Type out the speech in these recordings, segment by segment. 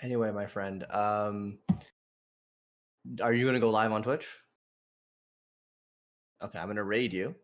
Anyway, my friend, are you gonna go live on Twitch? Okay, I'm gonna raid you.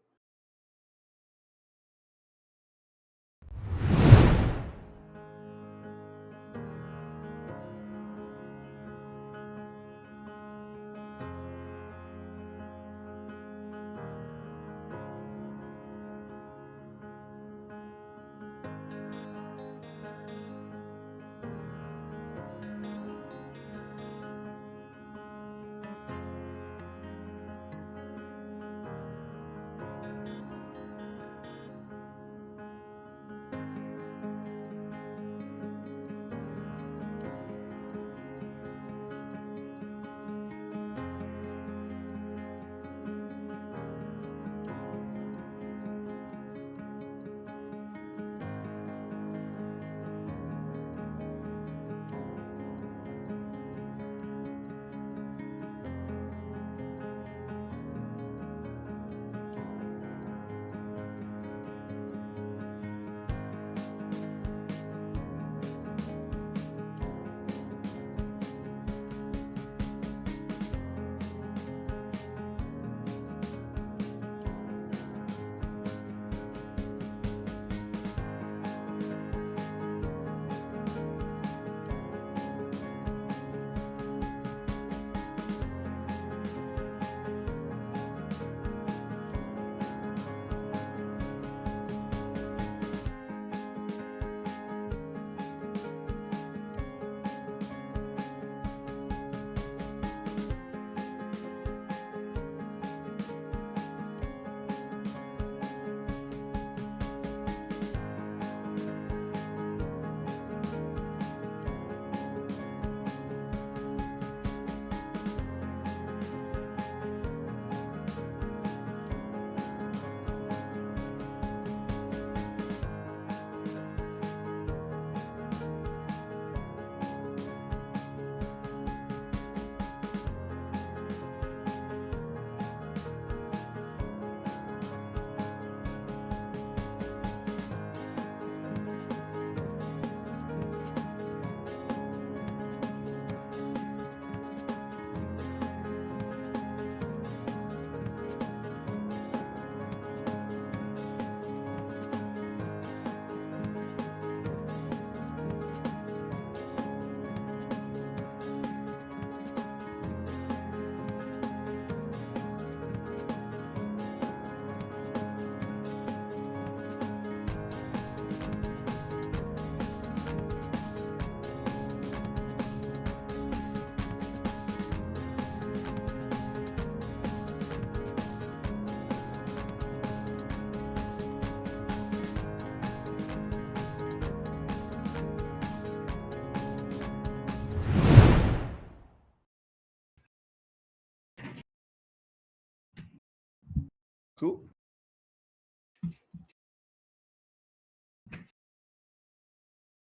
Cool.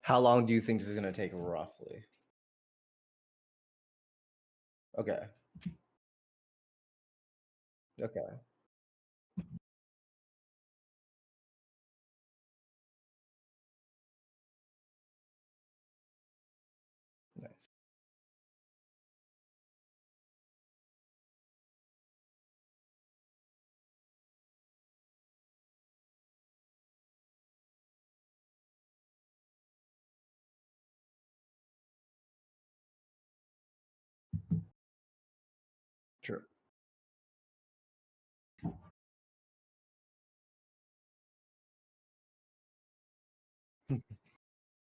How long do you think this is gonna take roughly? Okay. Okay. Nice. Sure.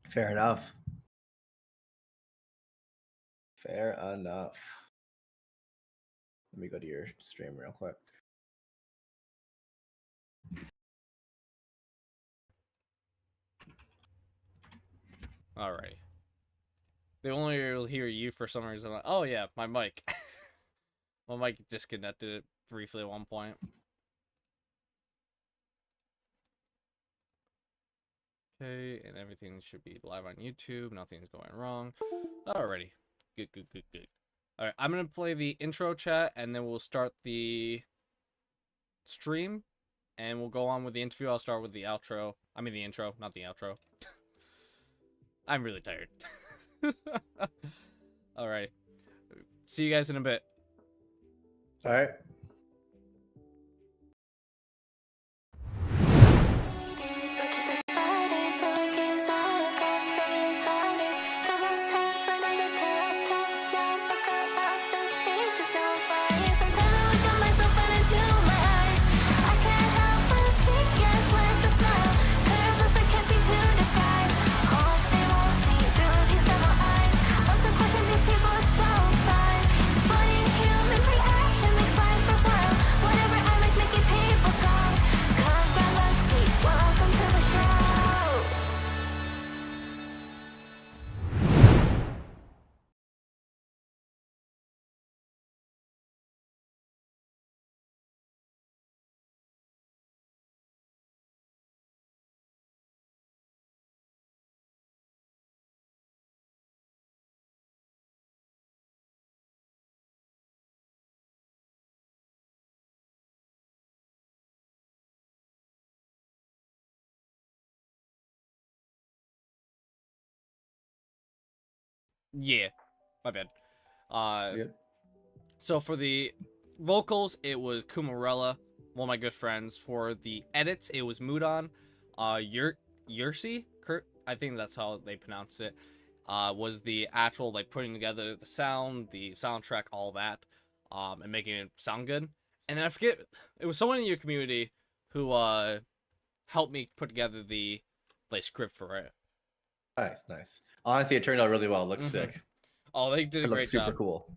Fair enough. Fair enough. Let me go to your stream real quick. Alright. They only will hear you for some reason. Like, oh yeah, my mic. My mic disconnected it briefly at one point. Okay, and everything should be live on YouTube. Nothing's going wrong. Alrighty. Good, good, good, good. Alright, I'm gonna play the intro chat, and then we'll start the stream, and we'll go on with the interview. I'll start with the outro. I mean the intro, not the outro. I'm really tired. All right. See you guys in a bit. All right. Yeah, my bad. Good. So for the vocals, it was Kumarella, one of my good friends. For the edits, it was Mudon. Yersi, Kurt, I think that's how they pronounce it. Was the actual like putting together the sound, the soundtrack, all that, and making it sound good. And then I forget, it was someone in your community who helped me put together the like script for it. Nice. Honestly, it turned out really well. It looks sick. Oh, they did a It looks great super job. cool.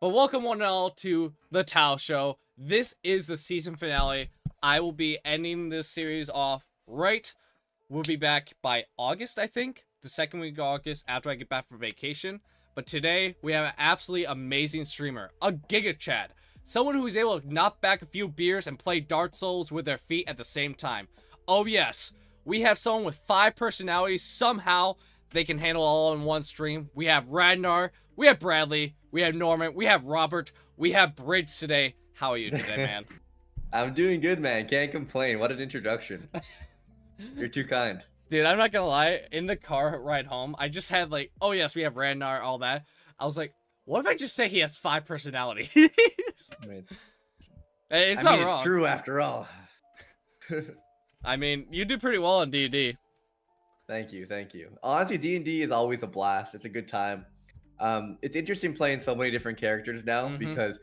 But welcome one and all to the Tau Show. This is the season finale. I will be ending this series off right. We'll be back by August, I think. The second week of August after I get back from vacation. But today, we have an absolutely amazing streamer. A Giga Chad. Someone who is able to knock back a few beers and play Dark Souls with their feet at the same time. Oh yes, we have someone with 5 personalities. Somehow, they can handle all in one stream. We have Ragnar, we have Bradley, we have Norman, we have Robert, we have Briggs today. How are you today, man? I'm doing good, man. Can't complain. What an introduction. You're too kind. Dude, I'm not gonna lie. In the car ride home, I just had like, oh yes, we have Ragnar, all that. I was like, what if I just say he has 5 personalities? I mean, It's not wrong. It's true after all. I mean, you do pretty well on D&D. Thank you. Honestly, D&D is always a blast. It's a good time. It's interesting playing so many different characters now because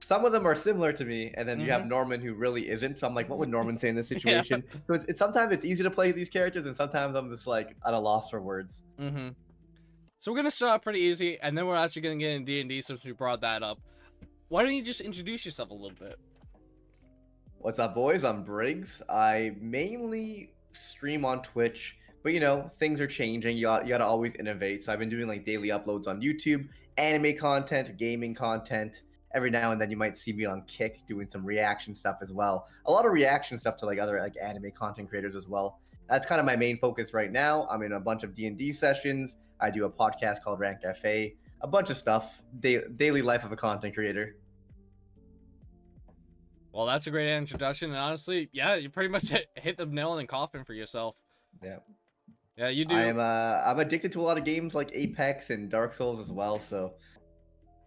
some of them are similar to me, and then you have Norman who really isn't. So I'm like, what would Norman say in this situation? Yeah. So it's sometimes it's easy to play these characters, and sometimes I'm just like at a loss for words. So we're gonna start out pretty easy, and then we're actually gonna get in D&D since we brought that up. Why don't you just introduce yourself a little bit? What's up, boys? I'm Briggs. I mainly stream on Twitch, but you know, things are changing. You gotta always innovate. So I've been doing like daily uploads on YouTube, anime content, gaming content. Every now and then you might see me on Kick doing some reaction stuff as well. A lot of reaction stuff to like other like anime content creators as well. That's kind of my main focus right now. I'm in a bunch of D&D sessions. I do a podcast called Rank Cafe. A bunch of stuff. Daily life of a content creator. Well, that's a great introduction, and honestly, yeah, you pretty much hit the nail in the coffin for yourself. Yeah, you do. I'm addicted to a lot of games like Apex and Dark Souls as well, so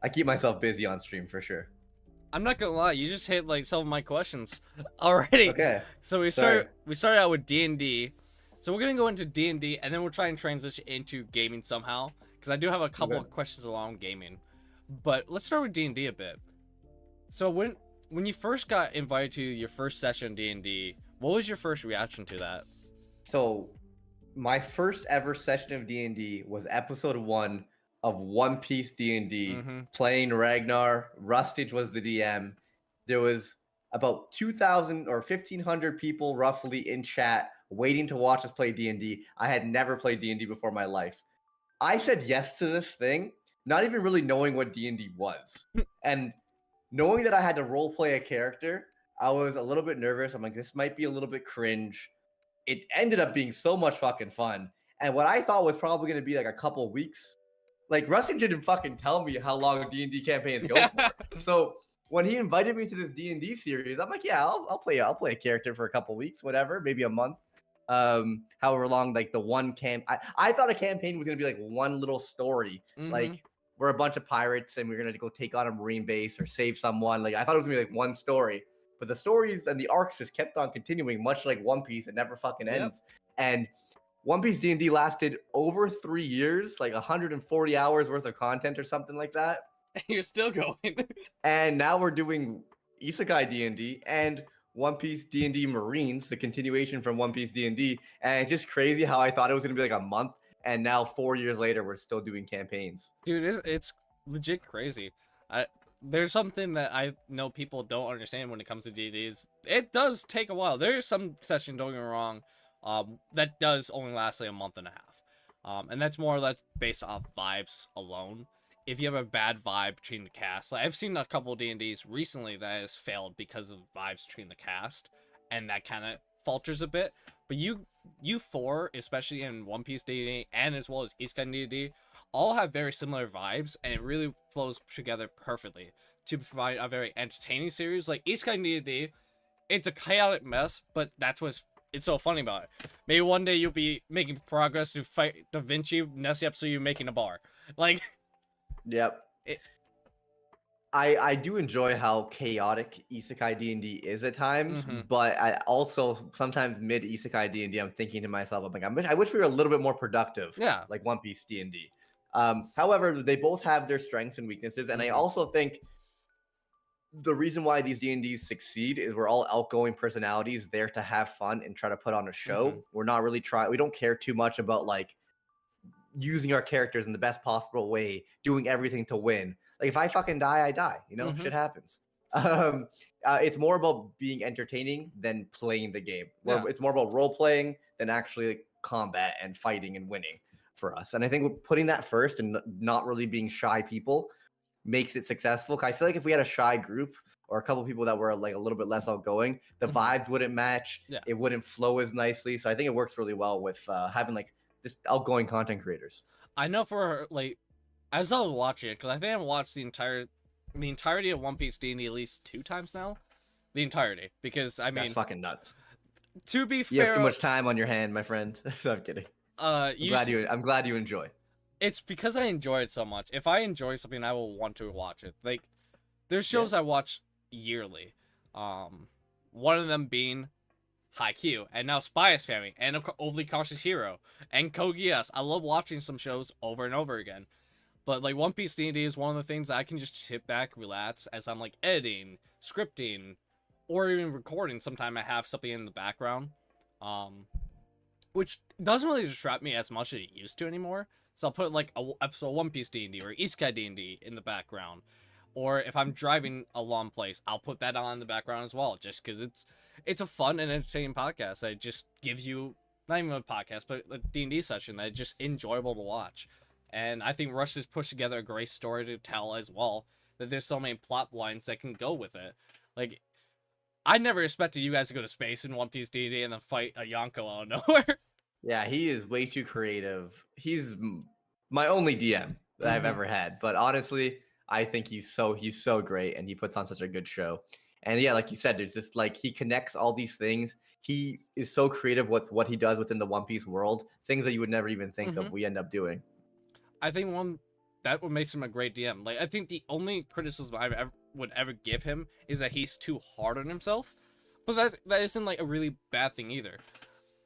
I keep myself busy on stream for sure. I'm not gonna lie, you just hit like some of my questions already. Okay. So we started out with D&D. So we're gonna go into D&D, and then we'll try and transition into gaming somehow, because I do have a couple of questions along gaming. But let's start with D&D a bit. So when you first got invited to your first session D&D, what was your first reaction to that? So my first ever session of D&D was episode 1 of One Piece D&D, playing Ragnar. Rustage was the DM. There was about 2,000 or 1,500 people roughly in chat waiting to watch us play D&D. I had never played D&D before in my life. I said yes to this thing, not even really knowing what D&D was. And knowing that I had to role play a character, I was a little bit nervous. I'm like, this might be a little bit cringe. It ended up being so much fucking fun. And what I thought was probably going to be like a couple weeks, like Rustin didn't fucking tell me how long D&D campaigns go for. So when he invited me to this D&D series, I'm like, yeah, I'll play a character for a couple weeks, whatever, maybe a month. however long, like the one I thought a campaign was gonna be like one little story, like we're a bunch of pirates and we're gonna go take on a marine base or save someone. Like I thought it was gonna be like one story, but the stories and the arcs just kept on continuing, much like One Piece. It never fucking ends. And One Piece D&D lasted over 3 years, like 140 hours worth of content or something like that. You're still going. And now we're doing Isekai D&D and One Piece D&D Marines, the continuation from One Piece D&D. And it's just crazy how I thought it was going to be like a month. And now 4 years later, we're still doing campaigns. Dude, it's legit crazy. There's something that I know people don't understand when it comes to D&Ds. It does take a while. There's some session, don't get me wrong, that does only last like a month and a half. And that's more or less based off vibes alone. If you have a bad vibe between the cast, like I've seen a couple of D&Ds recently that has failed because of vibes between the cast, and that kind of falters a bit. But you four, especially in One Piece D&D and as well as Isekai D&D, all have very similar vibes, and it really flows together perfectly to provide a very entertaining series. Like Isekai D&D, it's a chaotic mess, but that's what's so funny about it. Maybe one day you'll be making progress to fight Da Vinci. Next episode, you're making a bar. Like, yep. I do enjoy how chaotic Isekai D&D is at times, but I also sometimes mid Isekai D&D, I'm thinking to myself, I'm like, I wish we were a little bit more productive. Yeah. Like One Piece D&D. However, they both have their strengths and weaknesses, and I also think the reason why these D&Ds succeed is we're all outgoing personalities there to have fun and try to put on a show. We're not really we don't care too much about like using our characters in the best possible way, doing everything to win. Like if I fucking die, I die. You know, shit happens. It's more about being entertaining than playing the game. It's more about role playing than actually like combat and fighting and winning for us. And I think putting that first and not really being shy people makes it successful. I feel like if we had a shy group or a couple people that were like a little bit less outgoing, the vibes wouldn't match. It wouldn't flow as nicely. So I think it works really well with having like just outgoing content creators. I know for like, as I was watching it, because I think I've watched the entirety of One Piece D&D at least 2 times now. The entirety, because I mean, that's fucking nuts. To be fair, you have too much time on your hand, my friend. I'm kidding. I'm glad you enjoy. It's because I enjoy it so much. If I enjoy something, I will want to watch it. Like, there's shows I watch yearly. One of them being Haikyuu, and now Spy X Family, and Overly Cautious Hero, and Code Geass. I love watching some shows over and over again. But like One Piece D&D is one of the things that I can just sit back, relax as I'm like editing, scripting, or even recording. Sometimes I have something in the background, which doesn't really distract me as much as it used to anymore. So I'll put like a episode of One Piece D&D or Isekai D&D in the background. Or if I'm driving a long place, I'll put that on in the background as well, just because it's a fun and entertaining podcast that just gives you, not even a podcast, but a D&D session that's just enjoyable to watch. And I think Rush has pushed together a great story to tell as well, that there's so many plot lines that can go with it. Like, I never expected you guys to go to space in One Piece D&D and then fight a Yonko out of nowhere. Yeah, he is way too creative. He's my only DM that I've ever had. But honestly, I think he's so great, and he puts on such a good show. And yeah, like you said, there's just like he connects all these things. He is so creative with what he does within the One Piece world, things that you would never even think of. We end up doing. I think that what makes him a great DM. Like I think the only criticism I would ever give him is that he's too hard on himself, but that isn't like a really bad thing either,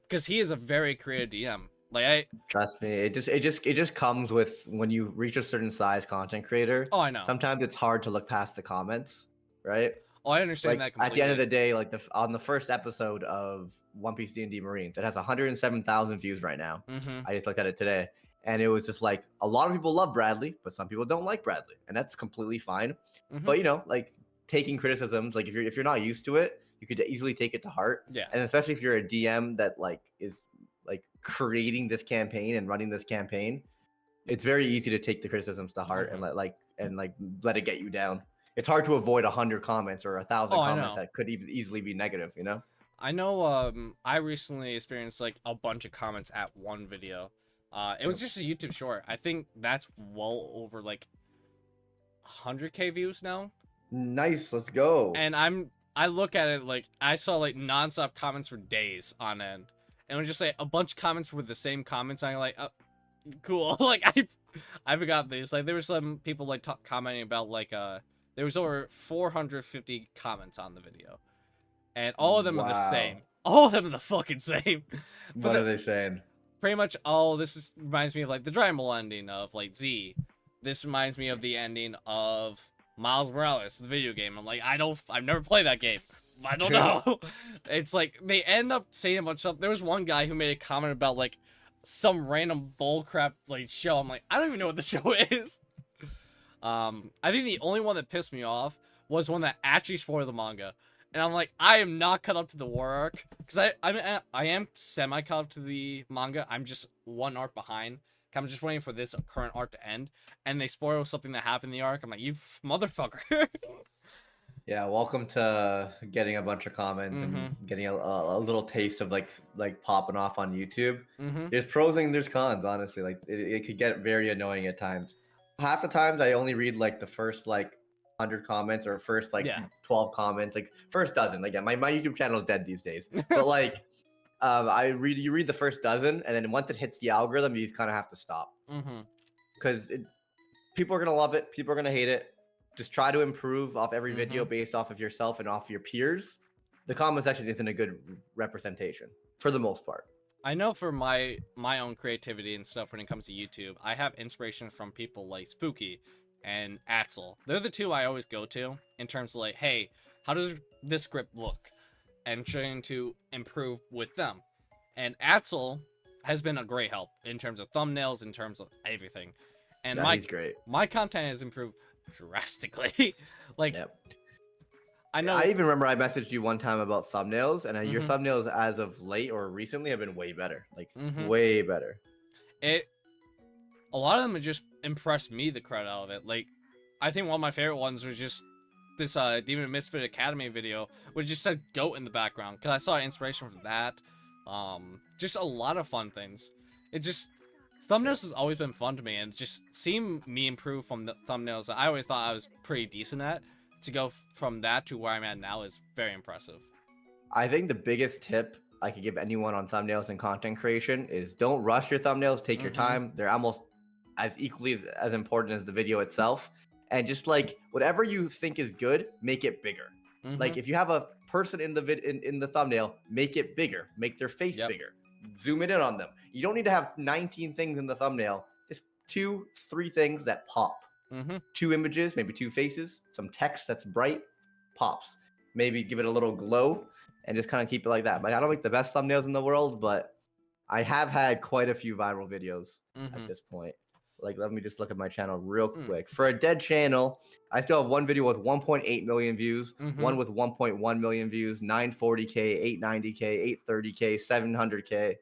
because he is a very creative DM. Like trust me, it just comes with when you reach a certain size content creator. Oh, I know. Sometimes it's hard to look past the comments, right? Oh, I understand that completely. At the end of the day, like on the first episode of One Piece D&D Marines, it has 107,000 views right now. I just looked at it today, and it was just like a lot of people love Bradley, but some people don't like Bradley, and that's completely fine. But you know, like taking criticisms, like if you're not used to it, you could easily take it to heart. Yeah. And especially if you're a DM that like is like creating this campaign and running this campaign, it's very easy to take the criticisms to heart and let it get you down. It's hard to avoid 100 comments or 1,000 comments that could easily be negative, you know? I know I recently experienced like a bunch of comments at one video. It was just a YouTube short. I think that's well over like 100K views now. Nice, let's go. And I look at it like I saw like nonstop comments for days on end. and it was just like a bunch of comments with the same comments. And I'm like, cool. Like I forgot this. Like there were some people like commenting about like there was over 450 comments on the video, and all of them are the same. All of them are the fucking same. What are they saying? Pretty much reminds me of like the Dragon Ball ending of like Z. This reminds me of the ending of Miles Morales, the video game. I'm like, I've never played that game. I don't know. It's like they end up saying a bunch of stuff. There was one guy who made a comment about like some random bullcrap like show. I'm like, I don't even know what the show is. I think the only one that pissed me off was one that actually spoiled the manga. And I'm like, I am not cut up to the war arc. Because I am semi cut up to the manga. I'm just one arc behind. I'm just waiting for this current arc to end. And they spoil something that happened in the arc. I'm like, you motherfucker. Yeah, welcome to getting a bunch of comments and getting a little taste of like popping off on YouTube. There's pros and there's cons, honestly. Like it could get very annoying at times. Half the times I only read like the first like 100 comments or first like 12 comments, like first dozen. Like my YouTube channel is dead these days. But like you read the first dozen, and then once it hits the algorithm, you kind of have to stop. Because people are gonna love it, people are gonna hate it. Just try to improve off every video based off of yourself and off your peers. The comment section isn't a good representation for the most part. I know for my own creativity and stuff when it comes to YouTube, I have inspiration from people like Spooky and Axel. They're the two I always go to in terms of like, hey, how does this script look? And trying to improve with them. And Axel has been a great help in terms of thumbnails, in terms of everything. And he's great. My content has improved drastically. Like, I know. I even remember I messaged you one time about thumbnails, and your thumbnails as of late or recently have been way better. Like, way better. A lot of them have just impressed me, the crowd out of it. Like, I think one of my favorite ones was just this Demon Misfit Academy video, which just said GOAT in the background, because I saw inspiration from that. Just a lot of fun things. Thumbnails has always been fun to me, and just seeing me improve from the thumbnails that I always thought I was pretty decent at, to go from that to where I'm at now is very impressive. I think the biggest tip I could give anyone on thumbnails and content creation is don't rush your thumbnails, take your time. They're almost as equally as important as the video itself. And just like whatever you think is good, make it bigger. Like if you have a person in the in the thumbnail, make it bigger, make their face bigger, zoom it in on them. You don't need to have 19 things in the thumbnail. Just 2-3 things that pop. 2 images, maybe 2 faces, some text that's bright, pops. Maybe give it a little glow and just kind of keep it like that. Like I don't make the best thumbnails in the world, but I have had quite a few viral videos at this point. Like, let me just look at my channel real quick. For a dead channel, I still have one video with 1.8 million views, one with 1.1 million views, 940K, 890K, 830K,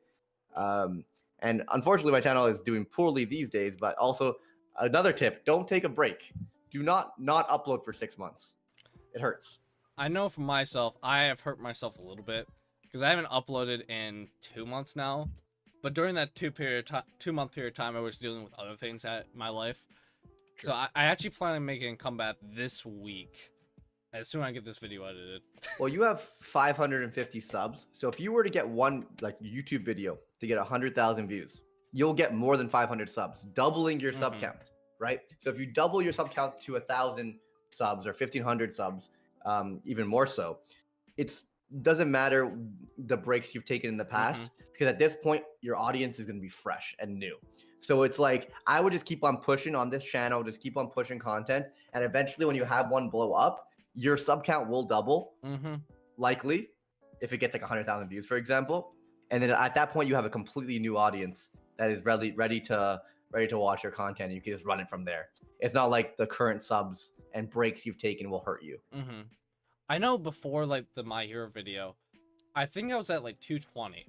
700K. And unfortunately, my channel is doing poorly these days. But also, another tip: don't take a break. Do not upload for 6 months. It hurts. I know for myself, I have hurt myself a little bit because I haven't uploaded in 2 months now. But during that 2-month period of time, I was dealing with other things at my life. True. So I actually plan on making a comeback this week, as soon as I get this video edited. Well, you have 550 subs. So if you were to get one like YouTube video to get 100,000 views, you'll get more than 500 subs, doubling your sub count, right? So if you double your sub count to 1,000 subs or 1,500 subs, even more so, it doesn't matter the breaks you've taken in the past, because at this point, your audience is going to be fresh and new. So it's like, I would just keep on pushing on this channel, just keep on pushing content. And eventually when you have one blow up, your sub count will double, likely, if it gets like 100,000 views, for example. And then at that point, you have a completely new audience that is ready to watch your content. And you can just run it from there. It's not like the current subs and breaks you've taken will hurt you. I know before like the My Hero video, I think I was at like 220.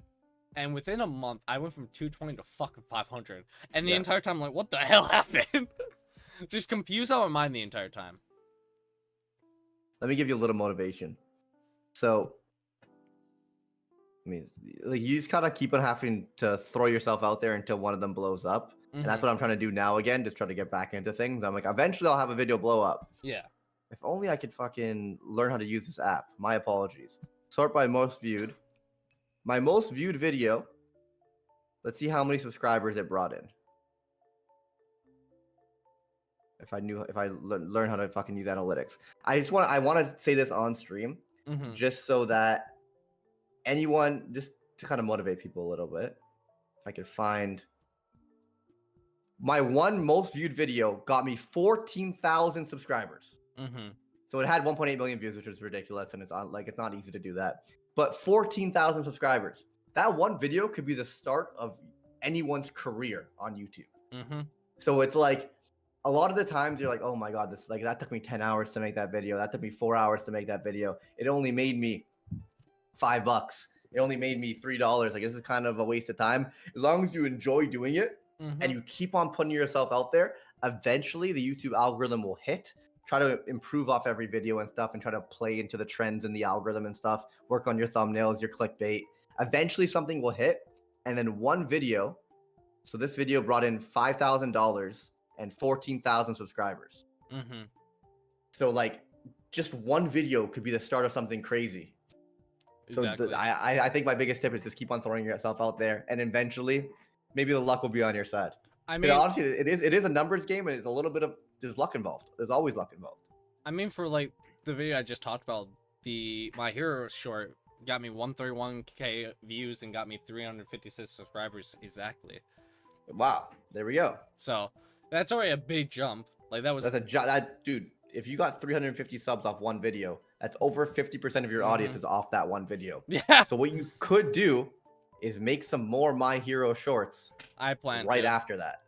And within a month, I went from 220 to fucking 500. And the entire time, I'm like, what the hell happened? Just confused out of my mind the entire time. Let me give you a little motivation. So, I mean, like you just kind of keep on having to throw yourself out there until one of them blows up. And that's what I'm trying to do now again, just try to get back into things. I'm like, eventually I'll have a video blow up. Yeah. If only I could fucking learn how to use this app. My apologies. Sort by most viewed. My most viewed video. Let's see how many subscribers it brought in. If I learn how to fucking use analytics. I want to say this on stream, just so that anyone, just to kind of motivate people a little bit. If I could find my one most viewed video got me 14,000 subscribers. So it had 1.8 million views, which is ridiculous, and it's not easy to do that. But 14,000 subscribers. That one video could be the start of anyone's career on YouTube. So it's like, a lot of the times you're like, oh my god, that took me 10 hours to make that video. That took me 4 hours to make that video. It only made me $5. It only made me $3. Like, this is kind of a waste of time. As long as you enjoy doing it and you keep on putting yourself out there, eventually the YouTube algorithm will hit. Try to improve off every video and stuff, and try to play into the trends in the algorithm and stuff. Work on your thumbnails, your clickbait. Eventually something will hit, and then one video. So this video brought in $5,000 and 14,000 subscribers. So like, just one video could be the start of something crazy. Exactly. So I think my biggest tip is just keep on throwing yourself out there, and eventually maybe the luck will be on your side. I mean, honestly, it is a numbers game, and it's a little bit of, there's luck involved. There's always luck involved. I mean, for like the video I just talked about, My Hero short got me 131k views and got me 356 subscribers exactly. Wow, there we go. So that's already a big jump. Like, that was dude. If you got 350 subs off one video, that's over 50% of your audience is off that one video. Yeah. So what you could do is make some more My Hero shorts. I plan right after that.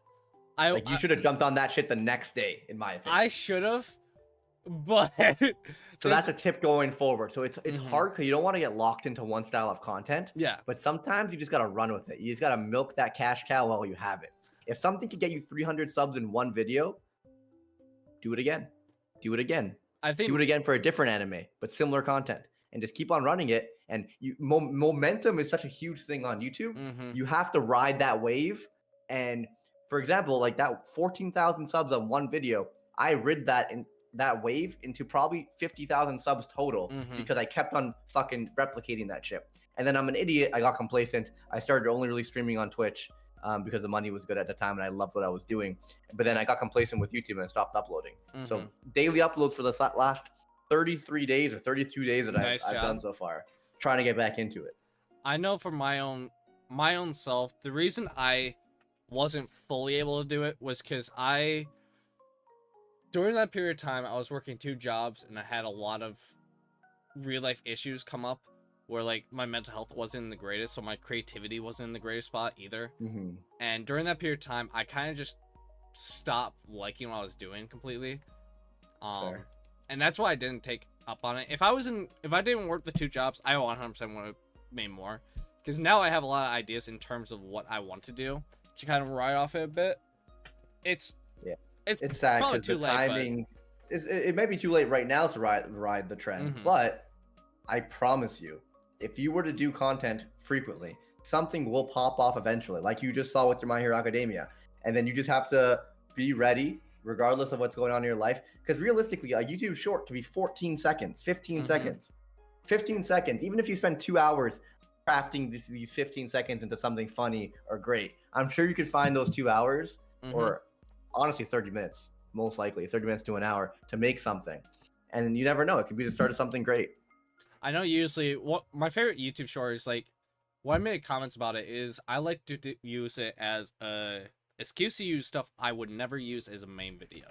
You should have jumped on that shit the next day, in my opinion. I should have, but so that's a tip going forward. So it's hard because you don't want to get locked into one style of content. Yeah. But sometimes you just gotta run with it. You just gotta milk that cash cow while you have it. If something could get you 300 subs in one video, do it again. Do it again. Do it again for a different anime, but similar content, and just keep on running it. And momentum is such a huge thing on YouTube. You have to ride that wave. And for example, like that 14,000 subs on one video, I rid that wave into probably 50,000 subs total because I kept on fucking replicating that shit. And then I'm an idiot. I got complacent. I started only really streaming on Twitch because the money was good at the time and I loved what I was doing. But then I got complacent with YouTube and I stopped uploading. So daily uploads for the last 33 days or 32 days that I've done so far, trying to get back into it. I know for my own self, the reason I wasn't fully able to do it was because during that period of time, I was working 2 jobs and I had a lot of real life issues come up where like my mental health wasn't in the greatest, so my creativity wasn't in the greatest spot either. And during that period of time, I kind of just stopped liking what I was doing completely. And that's why I didn't take up on it. If I didn't work the 2 jobs, I 100% would have made more, because now I have a lot of ideas in terms of what I want to do to kind of ride off it a bit. It's sad because the timing it may be too late right now to ride the trend, but I promise you, if you were to do content frequently, something will pop off eventually, like you just saw with your My Hero Academia. And then you just have to be ready regardless of what's going on in your life, because realistically a YouTube short can be 14 seconds, 15 seconds, 15 seconds. Even if you spend 2 hours crafting these 15 seconds into something funny or great, I'm sure you could find those 2 hours or honestly 30 minutes, most likely 30 minutes to an hour to make something. And you never know, it could be the start of something great. I know usually what my favorite YouTube short is, like, what I made comments about it is I like to use it as a excuse to use stuff I would never use as a main video.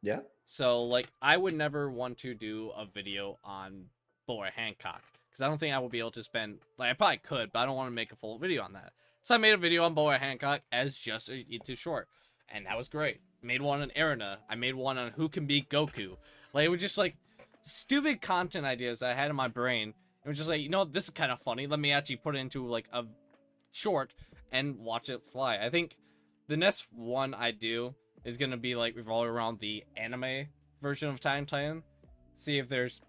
Yeah. So like, I would never want to do a video on Boa Hancock because I don't think I would be able to spend, like, I probably could, but I don't want to make a full video on that. So I made a video on Boa Hancock as just a YouTube short, and that was great. Made one on Erina. I made one on who can beat Goku. Like, it was just like stupid content ideas I had in my brain. It was just like, you know, this is kind of funny. Let me actually put it into like a short and watch it fly. I think the next one I do is gonna be like revolve around the anime version of Attack on Titan. See if there's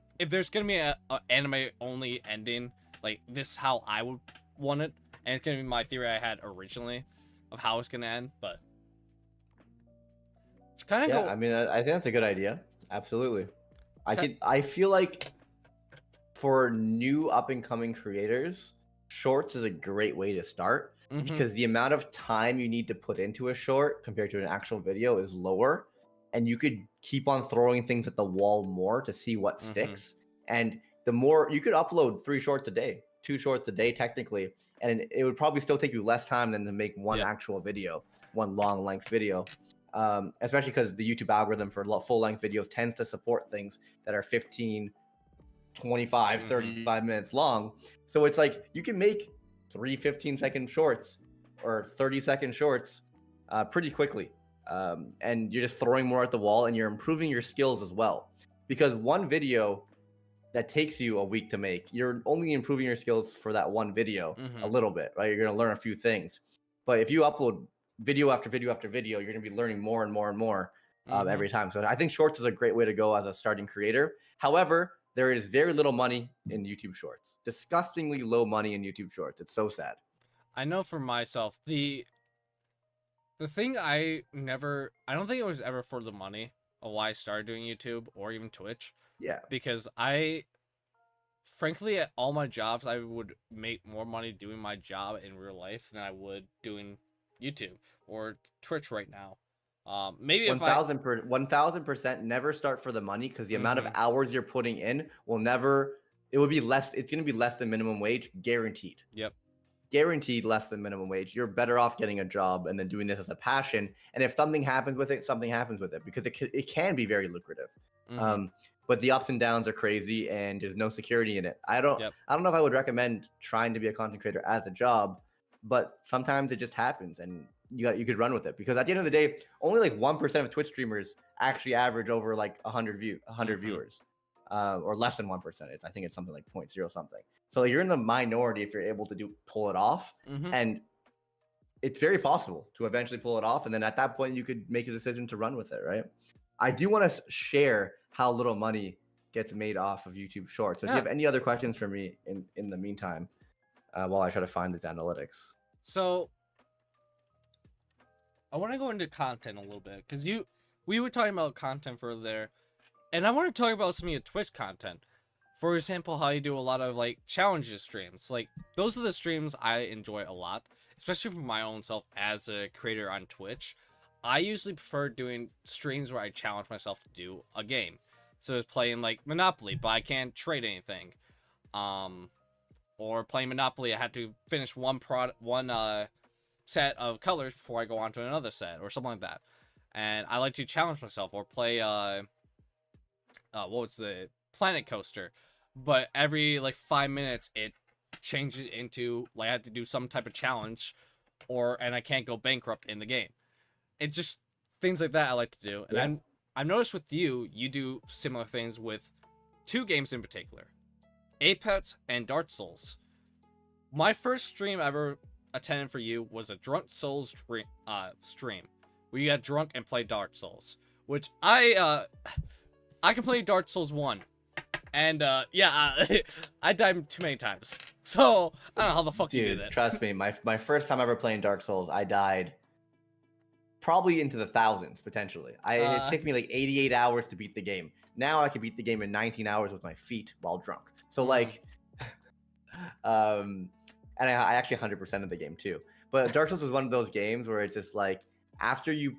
gonna be a anime only ending, like this is how I would want it, and it's gonna be my theory I had originally of how it's gonna end. But it's kind of I mean, I think that's a good idea. Absolutely. I feel like for new up and coming creators, Shorts is a great way to start Mm-hmm. because the amount of time you need to put into a short compared to an actual video is lower, and you could keep on throwing things at the wall more to see what sticks. And the more you could upload 3 shorts a day, 2 shorts a day technically, and it would probably still take you less time than to make one actual video, one long length video. Especially because the YouTube algorithm for full length videos tends to support things that are 15, 25, 35 minutes long. So it's like you can make 3 15-second shorts or 30-second shorts pretty quickly. And you're just throwing more at the wall, and you're improving your skills as well. Because one video that takes you a week to make, you're only improving your skills for that one video a little bit, right? You're going to learn a few things. But if you upload video after video after video, you're going to be learning more and more and more every time. So I think shorts is a great way to go as a starting creator. However, there is very little money in YouTube Shorts. Disgustingly low money in YouTube Shorts. It's so sad. I know for myself, the thing I don't think it was ever for the money of why I started doing YouTube or even Twitch. Yeah. Because frankly, at all my jobs, I would make more money doing my job in real life than I would doing YouTube or Twitch right now. Maybe 1000% never start for the money, because the amount of hours you're putting in it would be less. It's going to be less than minimum wage, guaranteed. Yep. Guaranteed less than minimum wage. You're better off getting a job and then doing this as a passion. And if something happens with it, something happens with it, because it can be very lucrative. But the ups and downs are crazy, and there's no security in it. I don't know if I would recommend trying to be a content creator as a job, but sometimes it just happens, and you could run with it, because at the end of the day, only like 1% of Twitch streamers actually average over like 100 viewers, or less than 1%. I think it's something like 0.0 something. So like, you're in the minority if you're able to pull it off, and it's very possible to eventually pull it off. And then at that point, you could make a decision to run with it, right? I do want to share how little money gets made off of YouTube Shorts. So do you have any other questions for me in the meantime, while I try to find these analytics? So I want to go into content a little bit, because we were talking about content further there, and I want to talk about some of your Twitch content. For example, how you do a lot of like challenges streams. Like, those are the streams I enjoy a lot, especially for my own self as a creator on Twitch. I usually prefer doing streams where I challenge myself to do a game. So it's playing like Monopoly, but I can't trade anything. Or playing Monopoly, I have to finish one set of colors before I go on to another set, or something like that. And I like to challenge myself, or play what was the Planet Coaster, but every like 5 minutes it changes into like I have to do some type of challenge, and I can't go bankrupt in the game. It's just things like that I like to do. And I've noticed with you do similar things with 2 games in particular, Apex and Dark Souls. My first stream I ever attended for you was a Drunk Souls stream where you got drunk and played Dark Souls, which I completed Dark Souls 1, and I died too many times, so I don't know how the fuck you did it. Trust me, my first time ever playing Dark Souls, I died probably into the thousands potentially. It took me like 88 hours to beat the game. Now I could beat the game in 19 hours with my feet while drunk. So like, and I actually 100% of the game too. But Dark Souls is one of those games where it's just like, after you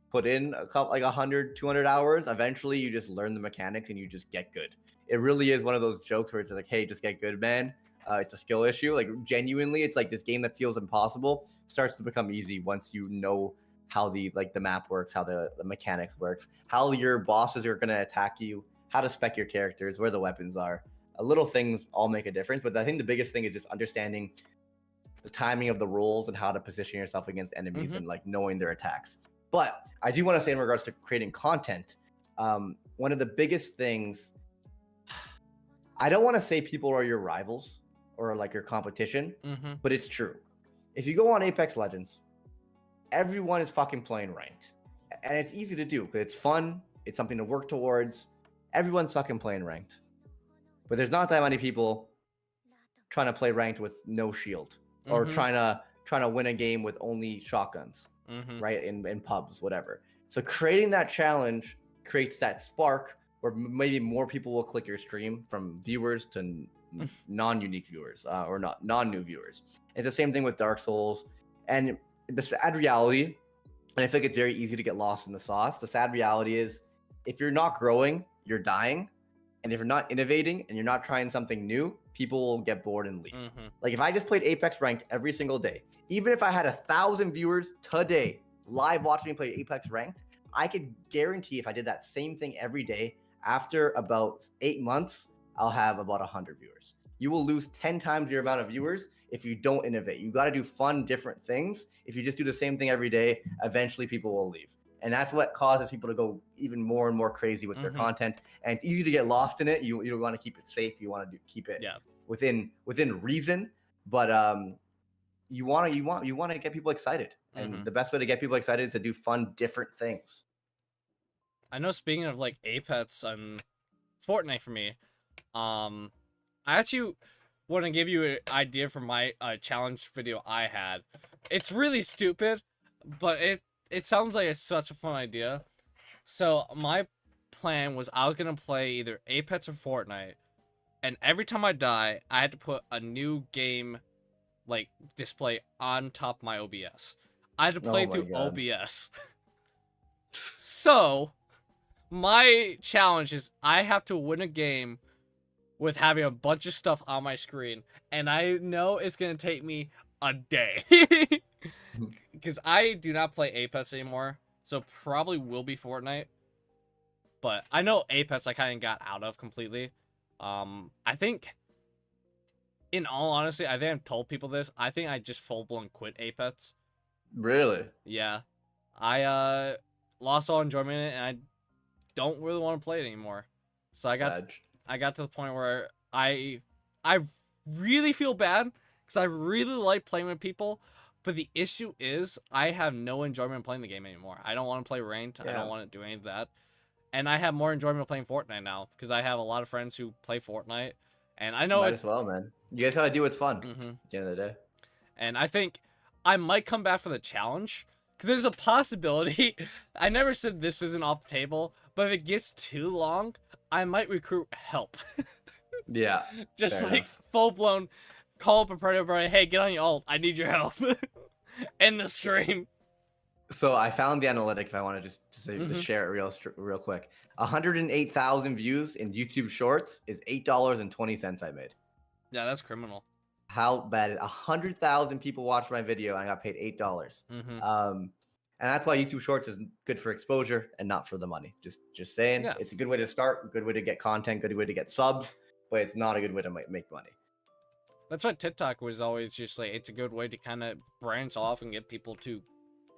put in a couple, like 100, 200 hours, eventually you just learn the mechanics and you just get good. It really is one of those jokes where it's like, hey, just get good, man. It's a skill issue. Like, genuinely, it's like this game that feels impossible starts to become easy once you know how the map works, how the mechanics works, how your bosses are going to attack you, how to spec your characters, where the weapons are. Little things all make a difference, but I think the biggest thing is just understanding the timing of the rolls and how to position yourself against enemies and like knowing their attacks. But I do want to say, in regards to creating content, one of the biggest things, I don't want to say people are your rivals or like your competition, but it's true. If you go on Apex Legends, everyone is fucking playing ranked, and it's easy to do because it's fun. It's something to work towards. Everyone's fucking playing ranked, but there's not that many people trying to play ranked with no shield, or trying to win a game with only shotguns, right? In pubs, whatever. So creating that challenge creates that spark where maybe more people will click your stream, from viewers to non-unique viewers or not non-new viewers. It's the same thing with Dark Souls. And the sad reality, and I think it's very easy to get lost in the sauce. The sad reality is, if you're not growing, you're dying. And if you're not innovating and you're not trying something new, people will get bored and leave. Like if I just played Apex Ranked every single day, even if I had 1,000 viewers today live watching me play Apex Ranked, I could guarantee if I did that same thing every day, after about 8 months, I'll have about 100 viewers. You will lose 10 times your amount of viewers if you don't innovate. You got to do fun, different things. If you just do the same thing every day, eventually people will leave. And that's what causes people to go even more and more crazy with their content. And it's easy to get lost in it. You want to keep it safe. You want to keep it within reason. But you want to get people excited. And the best way to get people excited is to do fun, different things. I know. Speaking of like Apex and Fortnite for me, I actually want to give you an idea from my challenge video I had. It's really stupid, but it sounds like it's such a fun idea. So my plan was I was going to play either Apex or Fortnite. And every time I die, I had to put a new game like display on top of my OBS. I had to play through OBS. So my challenge is I have to win a game with having a bunch of stuff on my screen. And I know it's going to take me a day. Because I do not play Apex anymore, so probably will be Fortnite. But I know Apex I kind of got out of completely. I think, in all honesty, I think I've told people this. I think I just full-blown quit Apex. Really? Yeah. I lost all enjoyment in it, and I don't really want to play it anymore. So I got to the point where I really feel bad because I really like playing with people. But the issue is, I have no enjoyment playing the game anymore. I don't want to play ranked. I don't want to do any of that. And I have more enjoyment playing Fortnite now, because I have a lot of friends who play Fortnite. And I know Might as well, man. You guys gotta do what's fun at the end of the day. And I think I might come back for the challenge, because there's a possibility. I never said this isn't off the table, but if it gets too long, I might recruit help. Yeah. Just like full-blown call up a predator, hey, get on your ult. I need your help. End the stream. So I found the analytic. If I want to just share it real quick, 108,000 views in YouTube Shorts is $8.20 I made. Yeah, that's criminal. How bad? 100,000 people watched my video and I got paid $8. And that's why YouTube Shorts is good for exposure and not for the money. Just saying, it's a good way to start, good way to get content, good way to get subs, but it's not a good way to make money. That's why TikTok was always just like, it's a good way to kind of branch off and get people to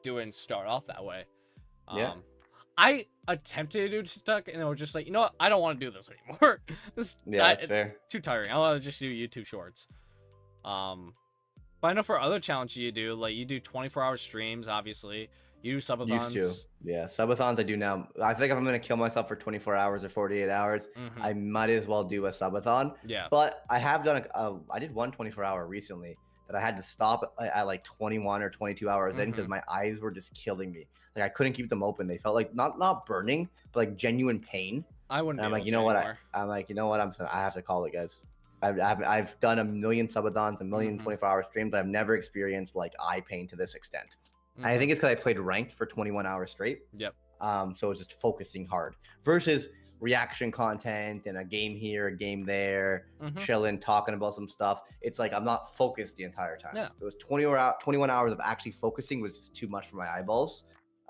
do it and start off that way. I attempted to do TikTok and it was just like, you know what? I don't want to do this anymore. That's fair. Too tiring. I want to just do YouTube Shorts. But I know for other challenges you do, like you do 24-hour streams, obviously. You do subathons. Used to. Yeah, subathons I do now. I think if I'm going to kill myself for 24 hours or 48 hours, I might as well do a subathon. Yeah. But I have done I did one 24-hour recently that I had to stop at like 21 or 22 hours in because my eyes were just killing me. Like I couldn't keep them open. They felt like not burning, but like genuine pain. I wouldn't. And I'm like, you know what? I'm like, you know what? I have to call it, guys. I've done a million subathons, a million 24-hour streams, but I've never experienced like eye pain to this extent. And I think it's because I played ranked for 21 hours straight. Yep. So it's just focusing hard versus reaction content and a game here, a game there, chilling, talking about some stuff. It's like I'm not focused the entire time. Yeah. It was 21 hours of actually focusing was just too much for my eyeballs.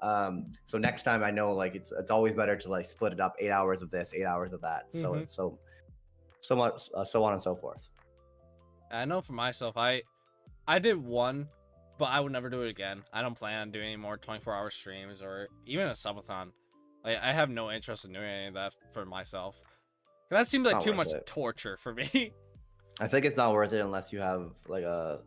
So next time I know like it's always better to like split it up, 8 hours of this, 8 hours of that. So it's so much, so on and so forth. I know for myself, I did one, but I would never do it again. I don't plan on doing any more 24-hour streams or even a subathon. Like, I have no interest in doing any of that for myself. That seems like too much torture for me. I think it's not worth it unless you have like a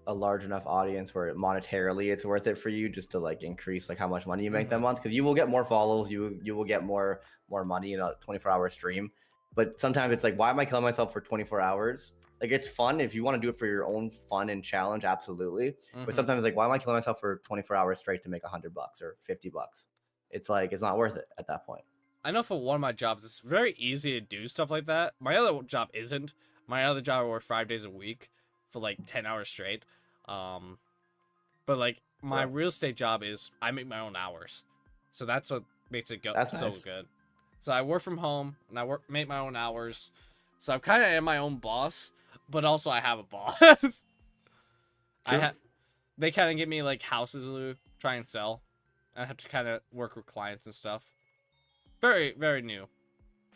large enough audience where monetarily it's worth it for you just to like increase like how much money you make that month, because you will get more follows, you will get more money in a 24-hour stream. But sometimes it's like, why am I killing myself for 24 hours? Like, it's fun if you want to do it for your own fun and challenge, absolutely. But sometimes it's like, why am I killing myself for 24 hours straight to make $100 or $50? It's like, it's not worth it at that point. I know for one of my jobs, it's very easy to do stuff like that. My other job isn't. My other job I work 5 days a week for like 10 hours straight. But like my real estate job is I make my own hours, so that's what makes it go That's so nice. good. So I work from home and make my own hours. So I'm kind of am my own boss, but also I have a boss. True. They kind of give me like houses to try and sell. I have to kind of work with clients and stuff. Very, very new.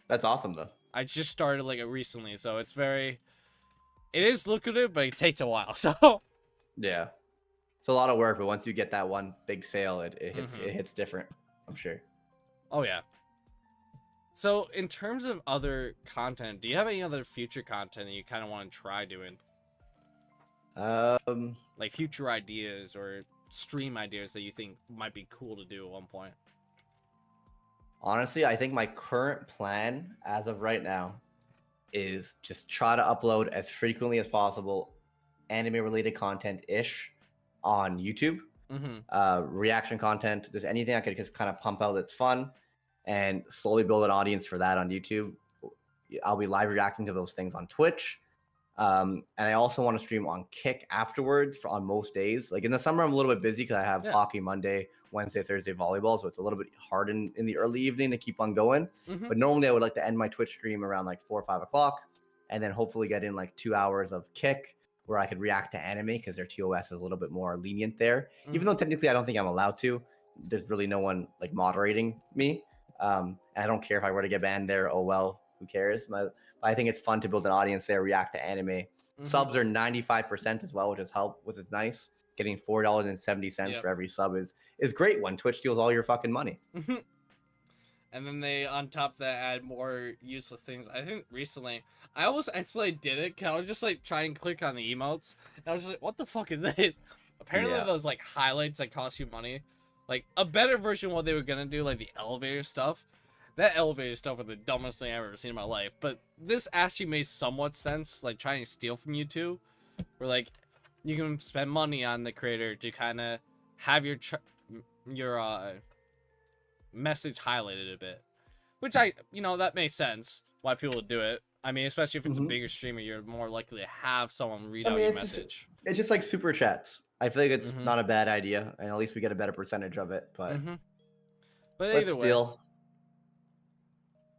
That's awesome though. I just started like recently, so it is lucrative, but it takes a while. So Yeah. It's a lot of work, but once you get that one big sale, it hits different, I'm sure. oh yeah. So in terms of other content, do you have any other future content that you kind of want to try doing? Like future ideas or stream ideas that you think might be cool to do at one point? Honestly, I think my current plan as of right now is just try to upload as frequently as possible anime related content ish on YouTube. Reaction content, just anything I could just kind of pump out that's fun and slowly build an audience for that on YouTube. I'll be live reacting to those things on Twitch. And I also want to stream on Kick afterwards on most days. Like in the summer, I'm a little bit busy because I have hockey Monday, Wednesday, Thursday volleyball. So it's a little bit hard in the early evening to keep on going. But normally I would like to end my Twitch stream around like 4 or 5 o'clock and then hopefully get in like 2 hours of Kick where I could react to anime because their TOS is a little bit more lenient there. Even though technically I don't think I'm allowed to. There's really no one like moderating me. And I don't care if I were to get banned there. Oh, well, who cares? I think it's fun to build an audience there, react to anime. Subs are 95% as well, which is which is nice. Getting $4.70 for every sub is great when Twitch steals all your fucking money. And then they, on top of that, add more useless things. I think recently, I almost actually did it, because I was just, like, trying to click on the emotes, and I was just like, what the fuck is this? Apparently those, like, highlights that cost you money, like, a better version of what they were gonna do, like, the elevator stuff. That elevator stuff was the dumbest thing I've ever seen in my life, but this actually made somewhat sense, like, trying to steal from YouTube, where, like, you can spend money on the creator to kind of have your message highlighted a bit, which that makes sense why people would do it. I mean, especially if it's a bigger streamer, you're more likely to have someone read out your message. It's just like super chats. I feel like it's not a bad idea, and at least we get a better percentage of it. But either way.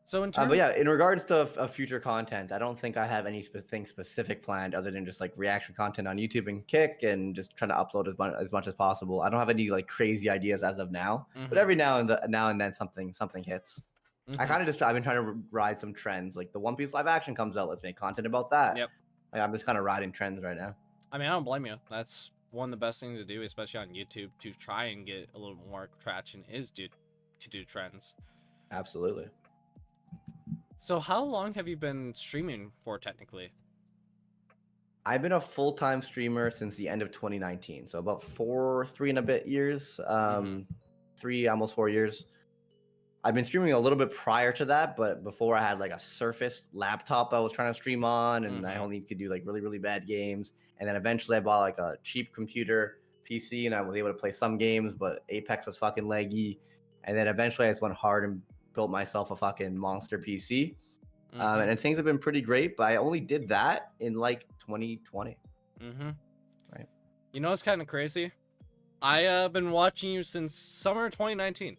So in terms, but yeah, in regards to future content, I don't think I have anything specific planned other than just like reaction content on YouTube and Kick, and just trying to upload as much as possible. I don't have any like crazy ideas as of now, but every now and then something hits. I've been trying to ride some trends. Like the One Piece live action comes out, let's make content about that. Yep. Like, I'm just kind of riding trends right now. I mean, I don't blame you. That's one of the best things to do, especially on YouTube, to try and get a little more traction, is to do trends. Absolutely. So how long have you been streaming for, technically? I've been a full-time streamer since the end of 2019. So about 3 and a bit years, 3, almost 4 years. I've been streaming a little bit prior to that, but before I had like a Surface laptop I was trying to stream on, and I only could do like really, really bad games. And then eventually I bought like a cheap computer PC and I was able to play some games, but Apex was fucking laggy. And then eventually I just went hard and built myself a fucking monster PC. And things have been pretty great, but I only did that in like 2020. Right. You know what's kind of crazy? I've been watching you since summer 2019.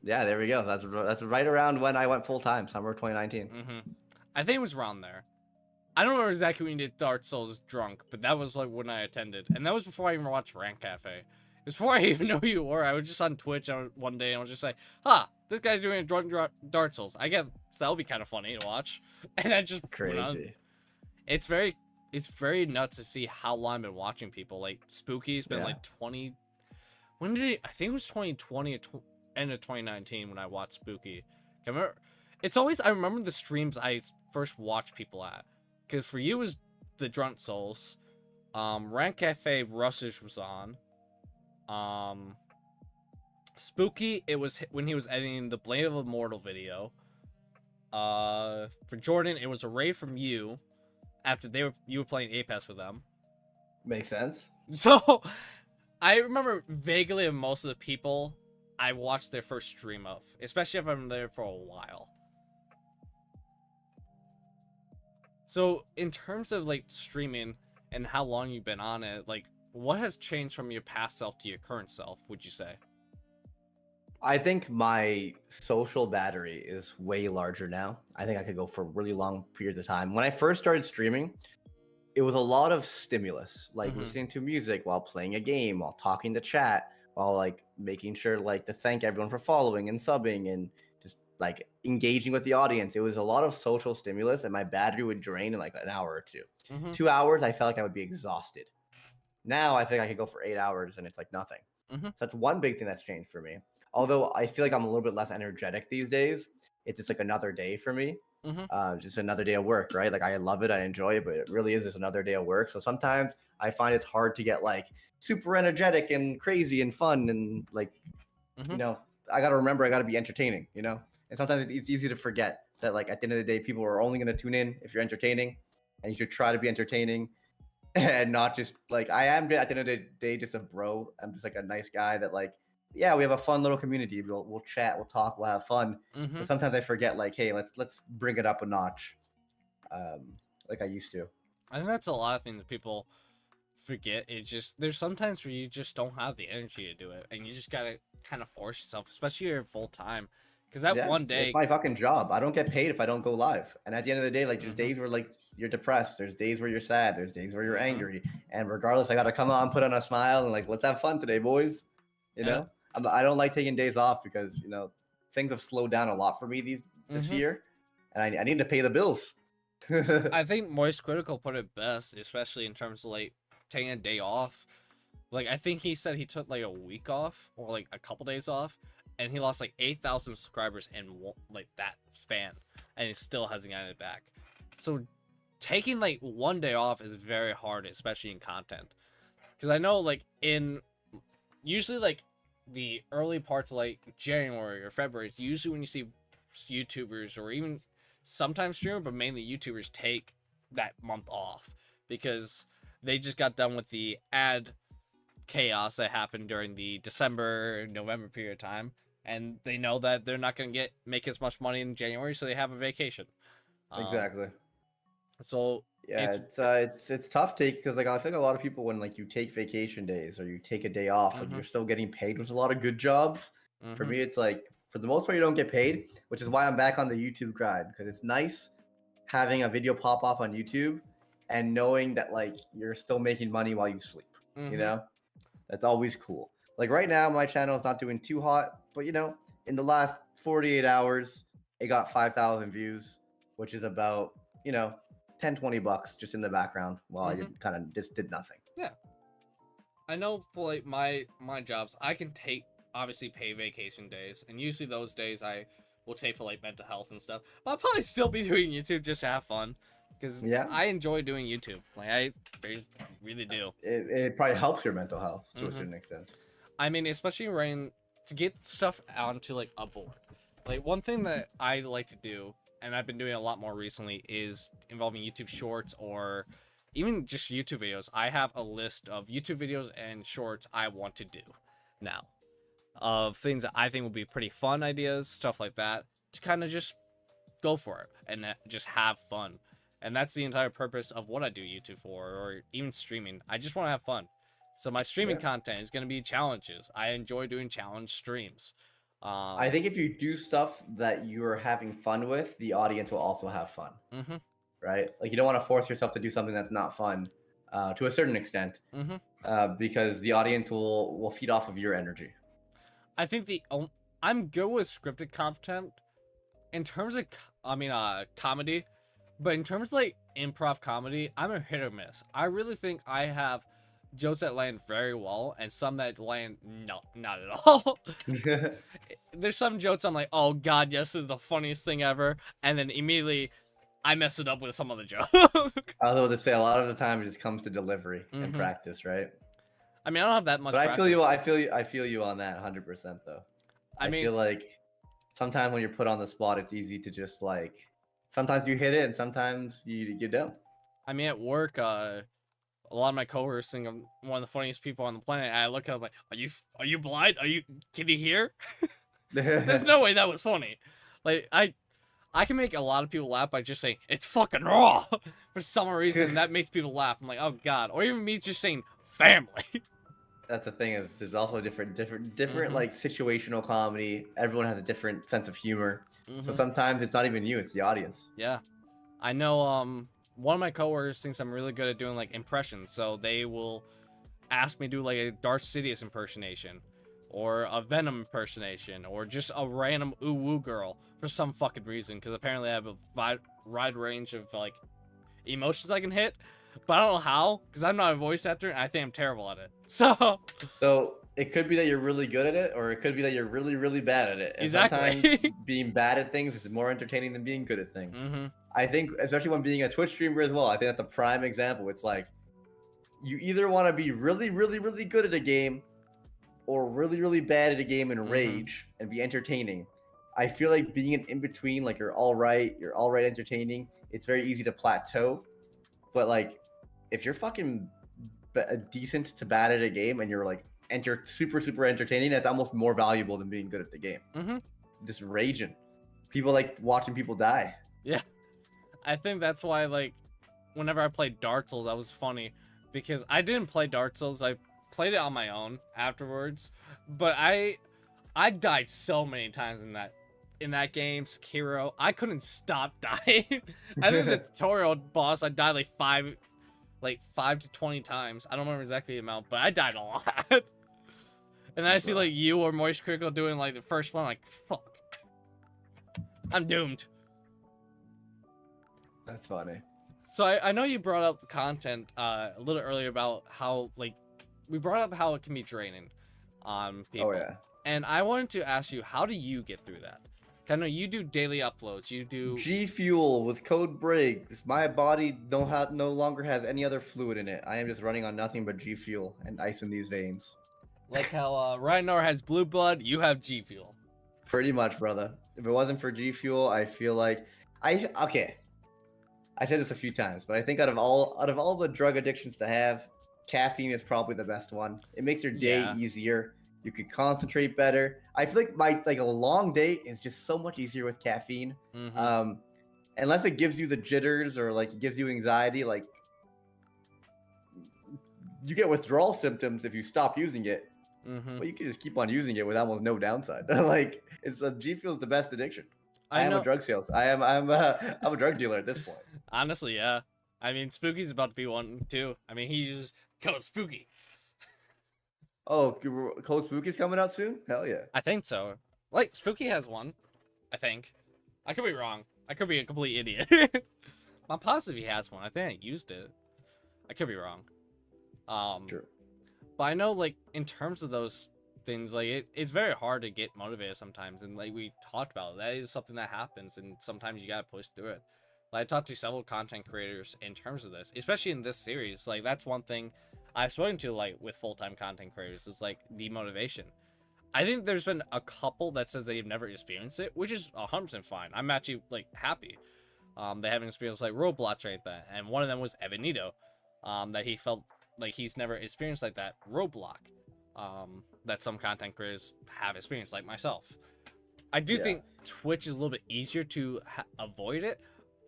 Yeah, there we go. That's right around when I went full time, summer 2019. I think it was around there. I don't know exactly when you did Dark Souls drunk, but that was like when I attended, and that was before I even watched Rant Cafe. It was before I even knew who you were. I was just on Twitch one day and I was just like, "Huh, this guy's doing a drunk Dark Souls. I guess that'll be kind of funny to watch." And I just crazy. It's very nuts to see how long I've been watching people. Like Spooky's been like 20. When did I think it was 2020 or end of 2019 when I watched Spooky. I remember the streams I first watched people at, because for you it was the Drunk Souls, Rant Cafe Russish was on, Spooky, it was when he was editing the Blade of Immortal video. For Jordan, it was a raid from you after you were playing Apex with them. Makes sense. So I remember vaguely of most of the people I watched their first stream of, especially if I'm there for a while. So in terms of like streaming and how long you've been on it, like what has changed from your past self to your current self, would you say? I think my social battery is way larger now. I think I could go for really long periods of time. When I first started streaming, it was a lot of stimulus, like Mm-hmm. listening to music while playing a game, while talking to chat, while like making sure like to thank everyone for following and subbing and just like engaging with the audience. It was a lot of social stimulus, and my battery would drain in like an hour or two. Mm-hmm. 2 hours, I felt like I would be exhausted. Now I think I could go for 8 hours and it's like nothing. Mm-hmm. So that's one big thing that's changed for me. Although I feel like I'm a little bit less energetic these days. It's just like another day for me. Mm-hmm. Just another day of work, right? Like I love it, I enjoy it, but it really is just another day of work. So sometimes I find it's hard to get like super energetic and crazy and fun and like, Mm-hmm. you know, I got to remember I got to be entertaining, And sometimes it's easy to forget that like at the end of the day, people are only going to tune in if you're entertaining, and you should try to be entertaining and not just like I am at the end of the day just a bro. I'm just like a nice guy that like yeah, we have a fun little community. We'll chat, we'll talk, we'll have fun. Mm-hmm. But sometimes I forget like, hey, let's bring it up a notch, like I used to. I think that's a lot of things that people forget. It's just there's sometimes where you just don't have the energy to do it, and you just gotta kind of force yourself, especially if you're full time, because that Yeah, one it's day. my fucking job. I don't get paid if I don't go live. And at the end of the day, like there's Mm-hmm. days where like you're depressed, there's days where you're sad, there's days where you're Mm-hmm. angry, and regardless, I gotta come on, put on a smile, and like let's have fun today, boys. You And know, I don't like taking days off because things have slowed down a lot for me this mm-hmm. year, and I need to pay the bills. I think Moist Critical put it best, especially in terms of like taking a day off. Like I think he said he took like a week off or like a couple days off, and he lost like 8,000 subscribers in like that span, and he still hasn't gotten it back. So taking like one day off is very hard, especially in content, because I know like in usually like the early parts of like January or February is usually when you see YouTubers or even sometimes streamers, but mainly YouTubers take that month off because they just got done with the ad chaos that happened during the December November period of time, and they know that they're not going to make as much money in January, so they have a vacation. Um, Exactly. so Yeah, it's it's tough take because like I think a lot of people when like you take vacation days or you take a day off, like mm-hmm, you're still getting paid, which is a lot of good jobs. For mm-hmm, me, it's like for the most part you don't get paid, which is why I'm back on the YouTube grind because it's nice having a video pop off on YouTube and knowing that like you're still making money while you sleep. You mm-hmm. know, that's always cool. Like right now, my channel is not doing too hot, but in the last 48 hours, it got 5,000 views, which is about, 10-20 bucks just in the background while I Mm-hmm. did kind of just did nothing. Yeah, I know for like my jobs, I can take obviously pay vacation days, and usually those days I will take for like mental health and stuff. But I'll probably still be doing YouTube just to have fun, because Yeah, I enjoy doing YouTube. Like I really do. it probably helps your mental health to a Mm-hmm. certain extent. I mean, especially running to get stuff onto like a board. Like one thing that I like to do, and I've been doing a lot more recently, is involving YouTube Shorts or even just YouTube videos. I have a list of YouTube videos and shorts I want to do now, of things that I think will be pretty fun ideas, stuff like that, to kind of just go for it and just have fun. And that's the entire purpose of what I do YouTube for, or even streaming. I just want to have fun. So my streaming Yeah. content is going to be challenges. I enjoy doing challenge streams. I think if you do stuff that you're having fun with, the audience will also have fun, Mm-hmm, right? Like you don't want to force yourself to do something that's not fun, to a certain extent, mm-hmm. because the audience will feed off of your energy. I think I'm good with scripted content in terms of comedy, but in terms of like improv comedy, I'm a hit or miss. I really think I have jokes that land very well and some that land not at all. There's some jokes I'm like, oh god, yes, this is the funniest thing ever, and then immediately I mess it up with some other joke. I was able to say a lot of the time it just comes to delivery and Mm-hmm. practice, right? I mean, I don't have that much But I feel you. practice. I feel you on that 100% though. I I mean, feel like sometimes when you're put on the spot, it's easy to just like. Sometimes you hit it, and sometimes you don't. at work, a lot of my coworkers think I'm one of the funniest people on the planet. And I look at them like, are you blind? Can you hear? There's no way that was funny. Like I can make a lot of people laugh by just saying it's fucking raw. For some reason, that makes people laugh. I'm like, oh god. Or even me just saying family. That's the thing, is there's also a different Mhm. like situational comedy. Everyone has a different sense of humor. So Mhm. sometimes it's not even you, it's the audience. Yeah. I know. One of my coworkers thinks I'm really good at doing like impressions, so they will ask me to do like a Darth Sidious impersonation, or a Venom impersonation, or just a random ooh woo girl for some fucking reason. Because apparently I have a wide range of like emotions I can hit, but I don't know how. Because I'm not a voice actor, and I think I'm terrible at it. So So it could be that you're really good at it, or it could be that you're really, really bad at it. And sometimes exactly. being bad at things is more entertaining than being good at things. Mm-hmm. I think, especially when being a Twitch streamer as well, I think that's a prime example. It's like you either want to be really, really, really good at a game or really, really bad at a game and Mm-hmm. rage and be entertaining. I feel like being an in between, like you're all right entertaining, it's very easy to plateau. But like, if you're fucking decent to bad at a game and you're like super super entertaining, that's almost more valuable than being good at the game. Mm-hmm. Just raging. People like watching people die. Yeah. I think that's why, like, whenever I played Dark Souls, that was funny. Because I didn't play Dark Souls, I played it on my own afterwards. But I died so many times in that game, Sekiro. I couldn't stop dying. I think the tutorial boss I died like 5 to 20 times. I don't remember exactly the amount, but I died a lot. And then I see like you or Moist Critical doing like the first one, I'm like, fuck. I'm doomed. That's funny. So I know you brought up content a little earlier about how like we brought up how it can be draining on people. Oh yeah. And I wanted to ask you, how do you get through that? 'Cause I know you do daily uploads. You do. G Fuel with code Briggs. My body no longer has any other fluid in it. I am just running on nothing but G Fuel and ice in these veins. Like how Ragnar has blue blood, you have G Fuel. Pretty much, brother. If it wasn't for G Fuel, I feel like okay. I said this a few times, but I think out of all the drug addictions to have, caffeine is probably the best one. It makes your day Yeah. easier. You can concentrate better. I feel like a long day is just so much easier with caffeine. Mm-hmm. Unless it gives you the jitters or like it gives you anxiety, like you get withdrawal symptoms if you stop using it. Mm-hmm. But you can just keep on using it with almost no downside. Like it's G Fuel's the best addiction. I am a drug sales. I'm a drug dealer at this point. Honestly, yeah. I mean, Spooky's about to be one too. I mean, he uses code Spooky. Oh, Cold Spooky's coming out soon? Hell yeah. I think so. Like Spooky has one. I think. I could be wrong. I could be a complete idiot. I'm positive he has one. I think I used it. I could be wrong. True. But I know, like, in terms of those things, like, it's very hard to get motivated sometimes. And, like, we talked about, that is something that happens. And sometimes you gotta push through it. Like, I talked to several content creators in terms of this, especially in this series. Like, that's one thing I've spoken to, like, with full-time content creators is, like, the motivation. I think there's been a couple that says they've never experienced it, which is 100% fine. I'm actually, like, happy. They haven't experienced, like, Roblox or anything. And one of them was Evanito, that he felt like he's never experienced like that roadblock that some content creators have experienced, like myself. I do think Twitch is a little bit easier to avoid it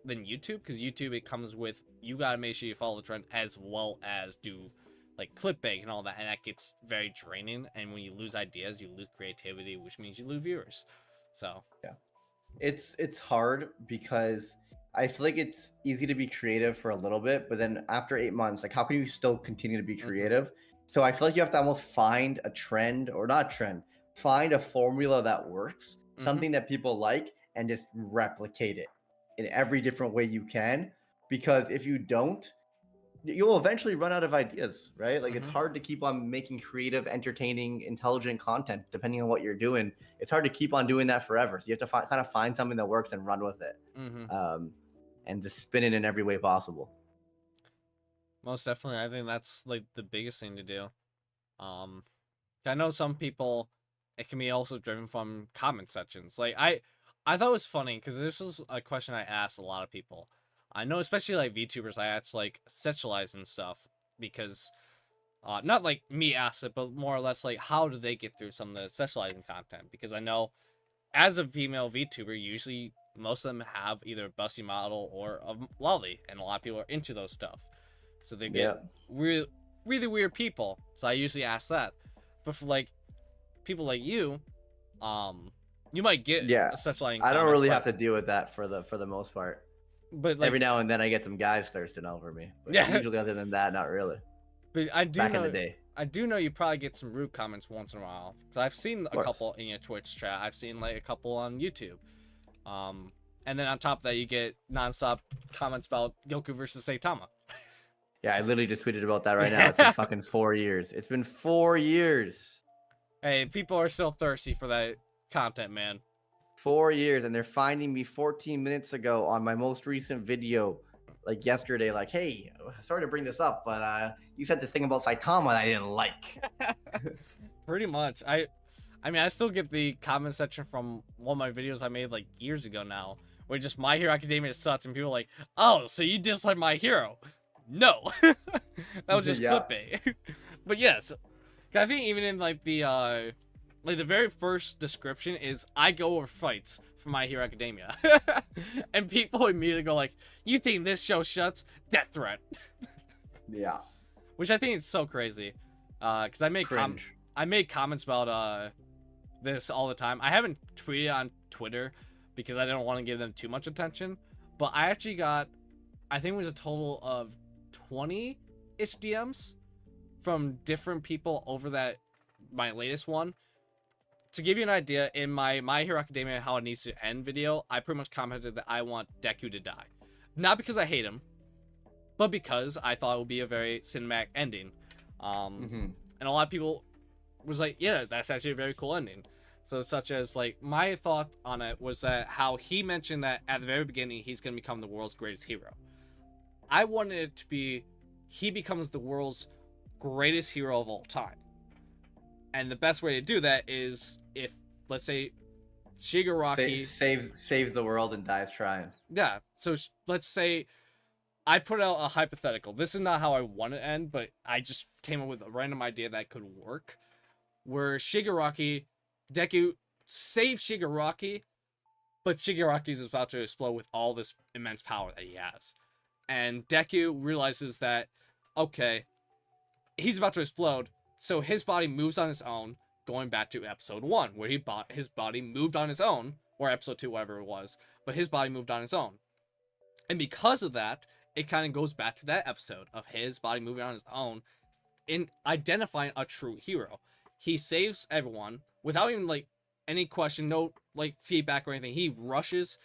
than YouTube, because YouTube, it comes with, you gotta make sure you follow the trend as well as do like clickbait and all that, and that gets very draining. And when you lose ideas, you lose creativity, which means you lose viewers. So yeah, it's hard because I feel like it's easy to be creative for a little bit, but then after 8 months, like how can you still continue to be creative? So I feel like you have to almost find a trend, or not trend, find a formula that works, something that people like, and just replicate it in every different way you can. Because if you don't, you'll eventually run out of ideas, right? Like it's hard to keep on making creative, entertaining, intelligent content depending on what you're doing. It's hard to keep on doing that forever. So you have to kind of find something that works and run with it. And just spin it in every way possible. Most definitely, I think that's like the biggest thing to do. I know some people, it can be also driven from comment sections. Like I thought it was funny because this was a question I asked a lot of people. I know, especially like VTubers, I asked like sexualizing stuff because, not like me asked it, but more or less like how do they get through some of the sexualizing content? Because I know, as a female VTuber, usually most of them have either a busty model or a lolly, and a lot of people are into those stuff. So they get really, really weird people. So I usually ask that. But for like people like you, you might get a sexualizing I don't comments, really have to deal with that for the most part. But like, every now and then I get some guys thirsting over me. But usually other than that, not really. But I do Back know, in the day. I do know you probably get some rude comments once in a while. Because I've seen a couple in your Twitch chat. I've seen like a couple on YouTube. And then on top of that, you get nonstop comments about Goku versus Saitama. Yeah, I literally just tweeted about that right now. It's been fucking 4 years. It's been 4 years. Hey, people are still thirsty for that content, man. 4 years, and they're finding me 14 minutes ago on my most recent video, like yesterday, like, hey, sorry to bring this up, but you said this thing about Saitama that I didn't like. Pretty much. I mean, I still get the comment section from one of my videos I made like years ago now, where just My Hero Academia sucks, and people are like, oh, so you dislike My Hero? No. That was just clickbait. But yes, I think even in like the very first description is I go over fights for My Hero Academia. And people immediately go like, you think this show shuts? Death threat. Yeah. Which I think is so crazy. Because I made comments about this all the time. I haven't tweeted on Twitter because I didn't want to give them too much attention. But I actually got, I think it was a total of 20-ish DMs from different people over that, my latest one. To give you an idea, in my Hero Academia How It Needs to End video, I pretty much commented that I want Deku to die. Not because I hate him, but because I thought it would be a very cinematic ending. And a lot of people was like, yeah, that's actually a very cool ending. So such as like, my thought on it was that how he mentioned that at the very beginning, he's going to become the world's greatest hero. I wanted it to be, he becomes the world's greatest hero of all time. And the best way to do that is if, let's say, Shigaraki saves the world and dies trying. Yeah. So let's say I put out a hypothetical. This is not how I want to end, but I just came up with a random idea that could work. Where Deku saves Shigaraki, but Shigaraki is about to explode with all this immense power that he has. And Deku realizes that, okay, he's about to explode. So his body moves on his own, going back to episode 1, where his body moved on his own, or episode 2, whatever it was, but his body moved on his own. And because of that, it kind of goes back to that episode of his body moving on his own in identifying a true hero. He saves everyone without even like any question, no like feedback or anything. He rushes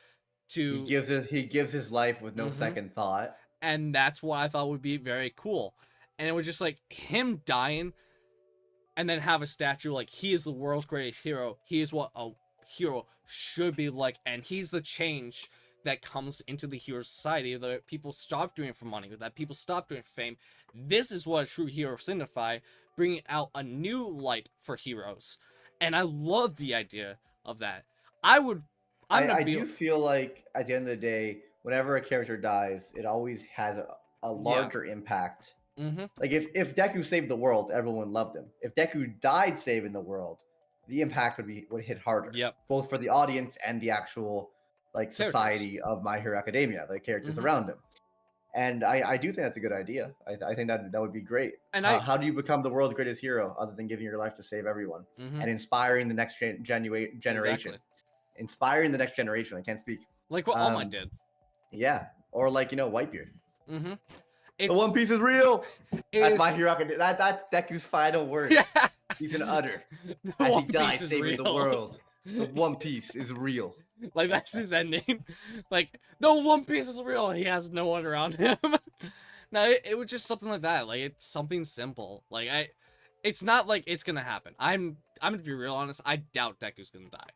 to he gives his life with no second thought. And that's what I thought would be very cool. And it was just like him dying and then have a statue like he is the world's greatest hero. He is what a hero should be like, and he's the change that comes into the hero society that people stop doing it for money, that people stop doing it for fame. This is what a true hero signify, bringing out a new light for heroes. And I love the idea of that. I do feel like at the end of the day, whenever a character dies, it always has a larger impact. Like if Deku saved the world, everyone loved him. If Deku died saving the world, the impact would hit harder. Yep. Both for the audience and the actual like society of My Hero Academia, the characters around him. And I do think that's a good idea. I think that would be great. And how do you become the world's greatest hero other than giving your life to save everyone and inspiring the next generation? Exactly. Inspiring the next generation. I can't speak. Like what All Might did. Yeah. Or like, Whitebeard. The One Piece is real. That's My Hero Academia. That's Deku's final words. Yeah. He's an utter. As he dies saving the world. The One Piece is real. Like that's his ending. Like the One Piece is real. He has no one around him. No, it was just something like that. Like it's something simple. Like it's not like it's gonna happen. I'm gonna be real honest. I doubt Deku's gonna die,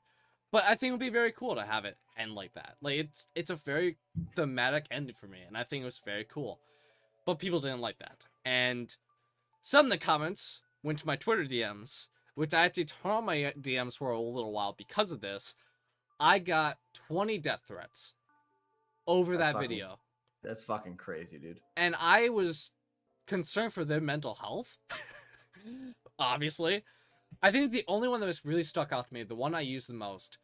but I think it would be very cool to have it end like that. Like it's a very thematic ending for me, and I think it was very cool. But people didn't like that, and some of the comments went to my Twitter DMs, which I had to turn on my DMs for a little while because of this. I got 20 death threats over that video. That's fucking crazy, dude. And I was concerned for their mental health. Obviously. I think the only one that was really stuck out to me, the one I used the most,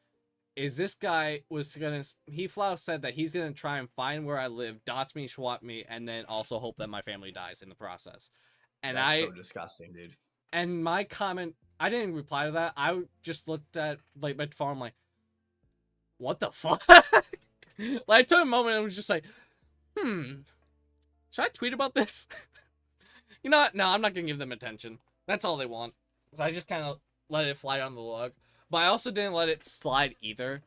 is this guy was gonna, he flat out said that he's gonna try and find where I live, dox me, swat me, and then also hope that my family dies in the process. And That's so disgusting, dude. And my comment, I didn't reply to that. I just looked at like my phone, like, what the fuck? Like, I took a moment and was just like, should I tweet about this? You know what? No, I'm not gonna give them attention. That's all they want. So I just kind of let it fly on the log. But I also didn't let it slide either.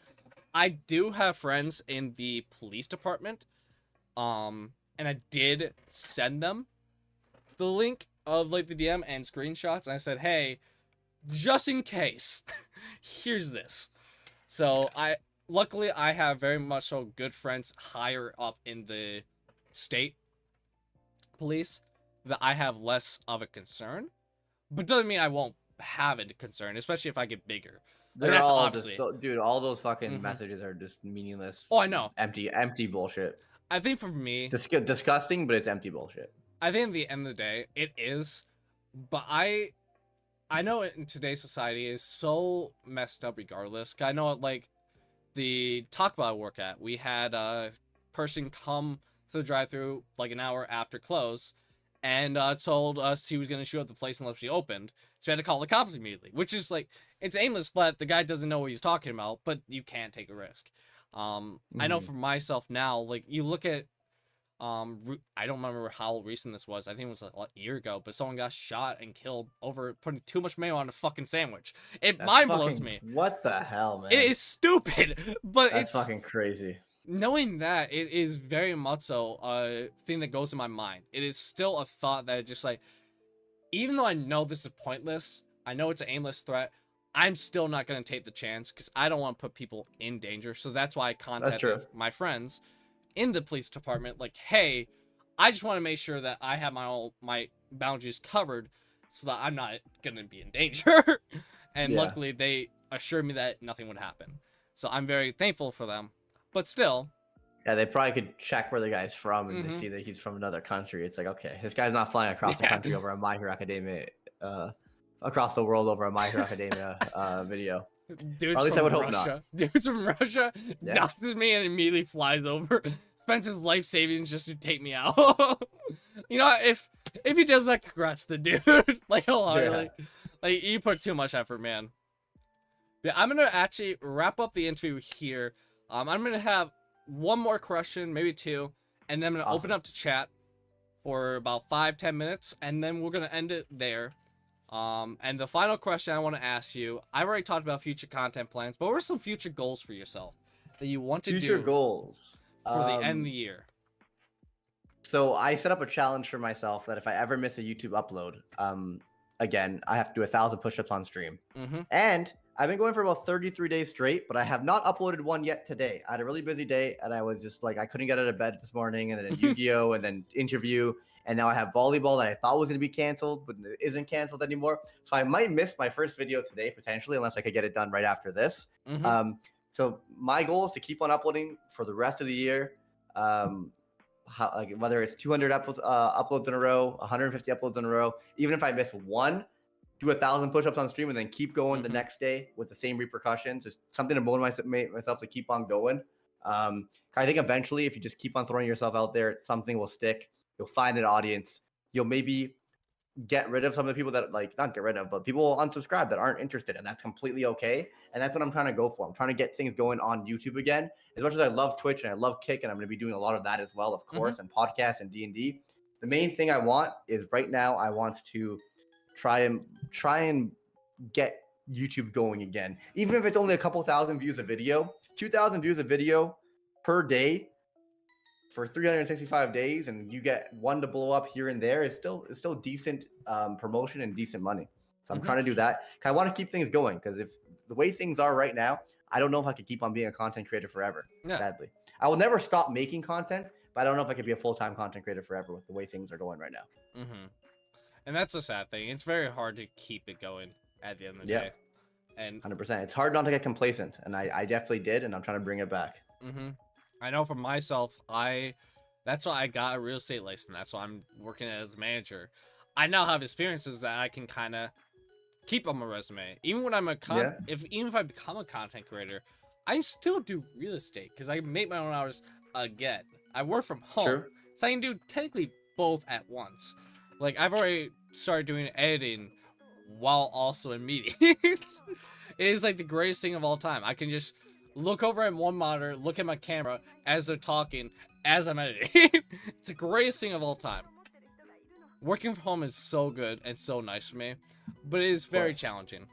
I do have friends in the police department. And I did send them the link of like the DM and screenshots. And I said, hey, just in case, here's this. So luckily I have very much so good friends higher up in the state police that I have less of a concern. But doesn't mean I won't have a concern, especially if I get bigger. They're all obviously... just, dude, all those fucking messages are just meaningless. Oh, I know. Empty bullshit. I think for me... disgusting, but it's empty bullshit. I think at the end of the day, it is. But I know in today's society is so messed up regardless. I know, like, the Taco Bell I work at, we had a person come to the drive-thru like an hour after close and told us he was going to shoot up the place unless we opened. So we had to call the cops immediately, which is like, it's aimless that the guy doesn't know what he's talking about, but you can't take a risk. I know for myself now, like, you look at, I don't remember how recent this was. I think it was like a year ago, but someone got shot and killed over putting too much mayo on a fucking sandwich. It mind blows me. What the hell, man? It is stupid, but that's fucking crazy. Knowing that, it is very much so a thing that goes in my mind. It is still a thought that just like, even though I know this is pointless, I know it's an aimless threat, I'm still not going to take the chance because I don't want to put people in danger. So that's why I contacted my friends in the police department, like, hey, I just want to make sure that I have my boundaries covered so that I'm not going to be in danger. And luckily, they assured me that nothing would happen. So I'm very thankful for them. But still. Yeah, they probably could check where the guy's from and they see that he's from another country. It's like, okay, this guy's not flying across the country over a My Hero Academia, across the world over a My Hero Academia video. Dude's at least I would hope not. Dude's from Russia, knocks me and immediately flies over. Spends his life savings just to take me out. You know, if he does that, congrats to the dude. Like, wholeheartedly. Like, you put too much effort, man. Yeah, I'm gonna actually wrap up the interview here. I'm gonna have one more question, maybe two, and then I'm gonna open up to chat for about 5-10 minutes, and then we're gonna end it there. And the final question I want to ask you, I've already talked about future content plans, but what are some future goals for yourself that you want to do? Future goals for the end of the year. So I set up a challenge for myself that if I ever miss a YouTube upload, again, I have to do 1,000 push-ups on stream. And I've been going for about 33 days straight, but I have not uploaded one yet today. I had a really busy day, and I was just like, I couldn't get out of bed this morning, and then Yu-Gi-Oh, and then interview, and now I have volleyball that I thought was going to be canceled, but it isn't canceled anymore. So I might miss my first video today, potentially, unless I could get it done right after this. So my goal is to keep on uploading for the rest of the year. Like whether it's 200 uploads in a row, 150 uploads in a row, even if I miss one, do 1,000 push-ups on stream and then keep going the next day with the same repercussions. Just something to motivate myself to keep on going. I think eventually, if you just keep on throwing yourself out there, something will stick. You'll find an audience. You'll maybe get rid of some of the people that, like, not get rid of, but people will unsubscribe that aren't interested, and that's completely okay. And that's what I'm trying to go for. I'm trying to get things going on YouTube again. As much as I love Twitch and I love Kick, and I'm going to be doing a lot of that as well, of course, and podcasts and D&D. The main thing I want is right now I want to try and get YouTube going again. Even if it's only a couple thousand views a video, 2,000 views a video per day for 365 days, and you get one to blow up here and there is still decent promotion and decent money. So I'm trying to do that. I want to keep things going because if the way things are right now, I don't know if I could keep on being a content creator forever. Sadly, I will never stop making content, but I don't know if I could be a full-time content creator forever with the way things are going right now. And that's a sad thing. It's very hard to keep it going at the end of the day. And 100%. It's hard not to get complacent, and I definitely did, and I'm trying to bring it back. I know for myself, that's why I got a real estate license. That's why I'm working as a manager. I now have experiences that I can kind of keep on my resume. Even when I'm even if I become a content creator, I still do real estate because I make my own hours again. I work from home, True. so I can do technically both at once. Like I've already started doing editing while also in meetings. It is like the greatest thing of all time. I can just look over at one monitor, look at my camera as they're talking, as I'm editing. It's the greatest thing of all time. Working from home is so good and so nice for me, but it is very challenging.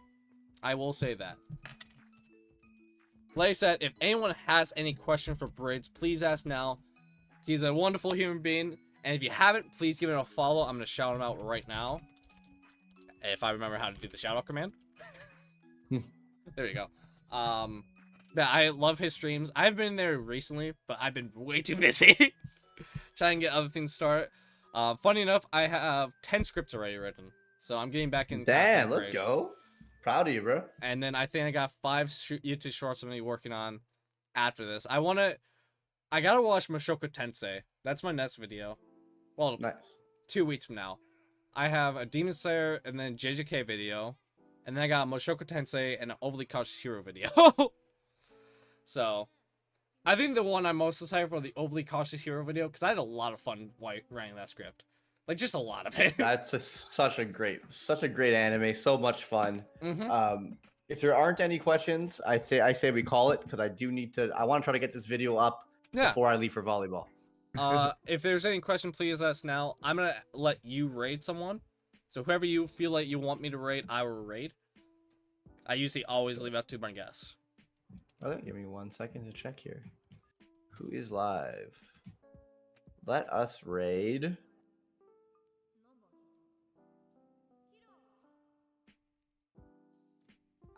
I will say that. Like I said, if anyone has any question for Briggs, please ask now. He's a wonderful human being, and if you haven't, please give him a follow. I'm going to shout him out right now. If I remember how to do the shout out command. There you go. Yeah, I love his streams. I've been there recently, but I've been way too busy trying to get other things started. Funny enough, I have 10 scripts already written, so I'm getting back in. Damn, let's go. Proud of you, bro. And then I think I got 5 YouTube shorts I'm gonna be working on after this. I gotta watch Mushoku Tensei. That's my next video. Well, nice. 2 weeks from now. I have a Demon Slayer and then JJK video. And then I got Mushoku Tensei and an Overly Cautious Hero video. So, I think the one I'm most excited for, the Overly Cautious Hero video, because I had a lot of fun writing that script. Like, just a lot of it. That's such a great anime. So much fun. If there aren't any questions, I say we call it, because I want to try to get this video up before I leave for volleyball. If there's any question, please let us know. I'm going to let you raid someone. So whoever you feel like you want me to raid, I will raid. I usually always leave it up to my guests. Okay, give me 1 second to check here. Who is live? Let us raid.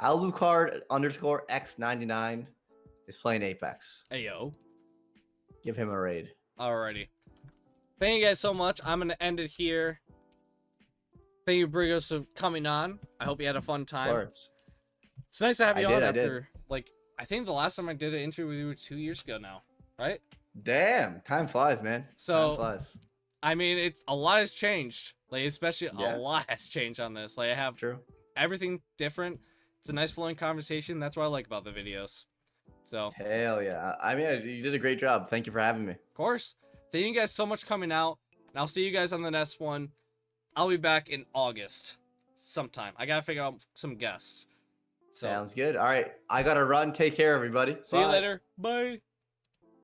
Alucard _ X99 is playing Apex. Hey, yo. Give him a raid. Alrighty. Thank you guys so much. I'm going to end it here. Thank you, Briggs, for coming on. I hope you had a fun time. Of course. It's nice to have you on after, I did. I think the last time I did an interview with you was 2 years ago now, right? Damn, time flies, man. So, time flies. I mean, a lot has changed. Like, especially a lot has changed on this. Like, I have everything different. It's a nice flowing conversation. That's what I like about the videos. So. Hell yeah. I mean, you did a great job. Thank you for having me. Of course. Thank you guys so much for coming out. And I'll see you guys on the next one. I'll be back in August sometime. I gotta figure out some guests. Sounds good. All right. I gotta run. Take care, everybody. See you later. Bye.